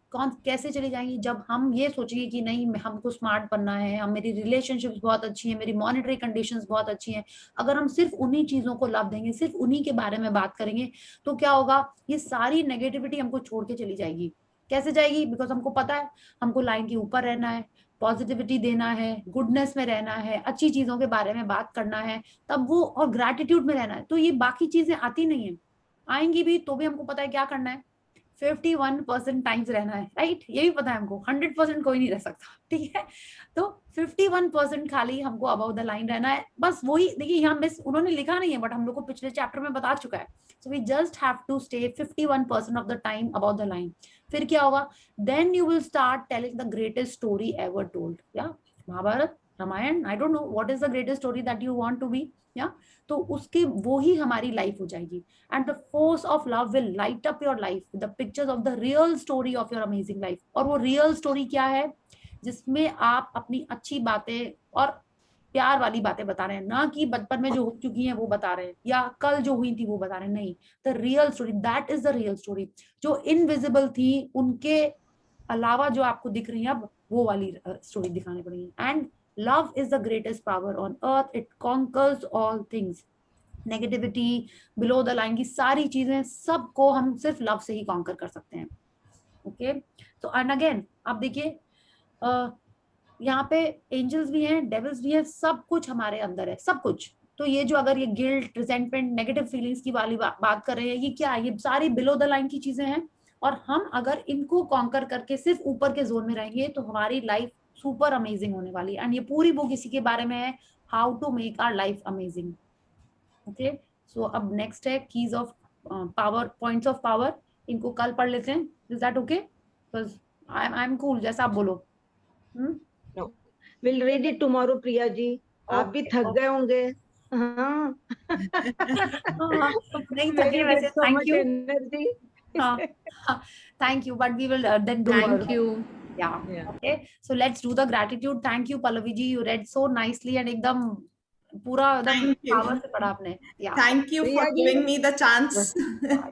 कैसे चली जाएंगी, जब हम ये सोचेंगे कि नहीं हमको स्मार्ट बनना है, हम मेरी रिलेशनशिप्स बहुत अच्छी है, मेरी मॉनेटरी कंडीशंस बहुत अच्छी हैं, अगर हम सिर्फ उन्हीं चीजों को लव देंगे, सिर्फ उन्हीं के बारे में बात करेंगे, तो क्या होगा, ये सारी नेगेटिविटी हमको छोड़ के चली जाएगी। कैसे जाएगी, बिकॉज हमको पता है हमको लाइन के ऊपर रहना है, पॉजिटिविटी देना है, गुडनेस में रहना है, अच्छी चीजों के बारे में बात करना है, तब वो, और ग्रैटिट्यूड में रहना है। तो ये बाकी चीजें आती नहीं है, आएंगी भी तो भी हमको पता है क्या करना है, 51% टाइम्स रहना है, राइट। ये भी पता है हमको, 100% कोई नहीं रह सकता, ठीक है। तो 51% खाली हमको अबव द लाइन रहना है, बस वही। देखिए यहाँ मिस उन्होंने लिखा नहीं है, बट हम लोग को पिछले चैप्टर में बता चुका है। So we just have to stay 51% of the time above the line. फिर क्या होगा, then you will start telling the greatest story ever told. या Mahabharata, Ramayana, I don't know what is the greatest story that you want to be, या तो उसके वो ही हमारी लाइफ हो जाएगी। And the force of love will light up your life with the pictures of the real story of your amazing life. और वो रियल स्टोरी क्या है, जिसमें आप अपनी अच्छी बातें और प्यार वाली बातें बता रहे हैं, ना कि बचपन में जो हो चुकी हैं वो बता रहे हैं, या कल जो हुई थी वो बता रहे हैं, नहीं। The real story, that is the real story, जो इनविजिबल थी, उनके अलावा जो आपको दिख रही है अब, वो वाली स्टोरी दिखानी पड़ेगी। And love is the greatest power on earth. It conquers all things. Negativity, below the line की सारी चीजें, सबको हम सिर्फ लव से ही कॉन्कर कर सकते हैं। ओके, तो एंड अगेन आप देखिए यहाँ पे एंजल्स भी हैं, डेविल्स भी हैं, सब कुछ हमारे अंदर है, सब कुछ। तो ये जो अगर ये गिल्ट, रिजेंटमेंट, नेगेटिव फीलिंग्स की वाली बात कर रहे हैं, ये क्या है, ये सारी बिलो द लाइन की चीजें हैं। और हम अगर इनको कॉन्कर करके सिर्फ ऊपर के जोन में रहेंगे तो हमारी लाइफ सुपर अमेजिंग होने वाली है। एंड ये पूरी बुक इसी के बारे में है, how to make our life amazing. Okay, so अब नेक्स्ट है keys of power, points of power. इनको कल पढ़ लेते हैं, is that okay? Because I am cool, जैसा आप बोलो। Will read it tomorrow Priya ji. आप भी थक गए होंगे। हाँ नहीं थके वैसे, thank you energy. Thank you, but we will then do. Thank you. Yeah. Okay. So let's do the gratitude. Thank you, Pallavi ji. You read so nicely and एकदम पूरा एकदम power से पढ़ा आपने. Yeah. Thank you for giving me the chance.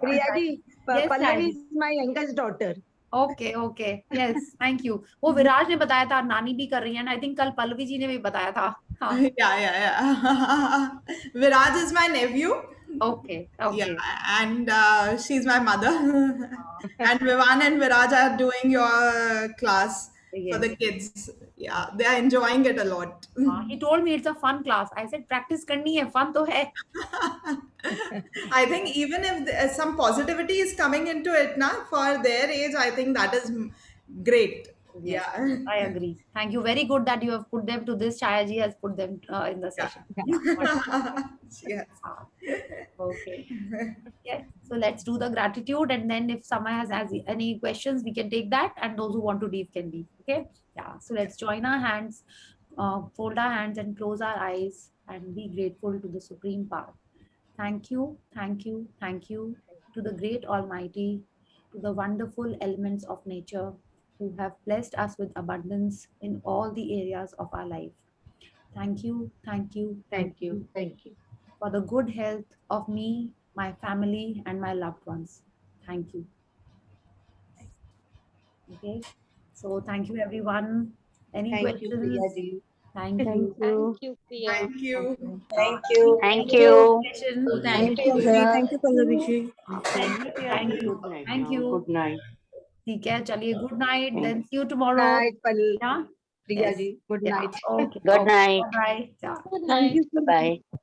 Priya ji, Pallavi is my youngest daughter. Okay, okay. Yes, thank you. वो विराज ने बताया था, नानी भी कर रही है ना, I think कल पल्लवी जी ने भी बताया था. हाँ. Yeah. Viraj is my nephew. Okay. Yeah, and she's my mother. And Vivan and Viraj are doing your class for the kids. Yeah, they are enjoying it a lot. He told me it's a fun class. I said practice करनी है, fun तो है. I think even if some positivity is coming into it now for their age, I think that is great. Yes, Yeah. I agree. Thank you. Very good that you have put them to this. Chaya ji has put them in the session. Yes. Okay. Yeah. So let's do the gratitude, and then if someone has any questions, we can take that, and those who want to leave can leave. Okay. Yeah. So let's join our hands, fold our hands, and close our eyes, and be grateful to the Supreme Power. Thank you, thank you, thank you to the great Almighty, to the wonderful elements of nature who have blessed us with abundance in all the areas of our life. Thank you, thank you, Thank you. Thank you. for the good health of me, my family, and my loved ones. Thank you. Okay. So thank you, everyone. Any Thank you, Priya questions? ji. Thank Thank you. you. Thank you, Priya. Thank you. Thank you. Thank you. Thank you, Thank you, Pallavi ji. Thank you. Thank you. Good night. ठीक है चलिए good night then see you tomorrow Night, yeah Priya yes ji. Good yeah night. okay Good night. bye bye yeah Good Thank night. you. Bye.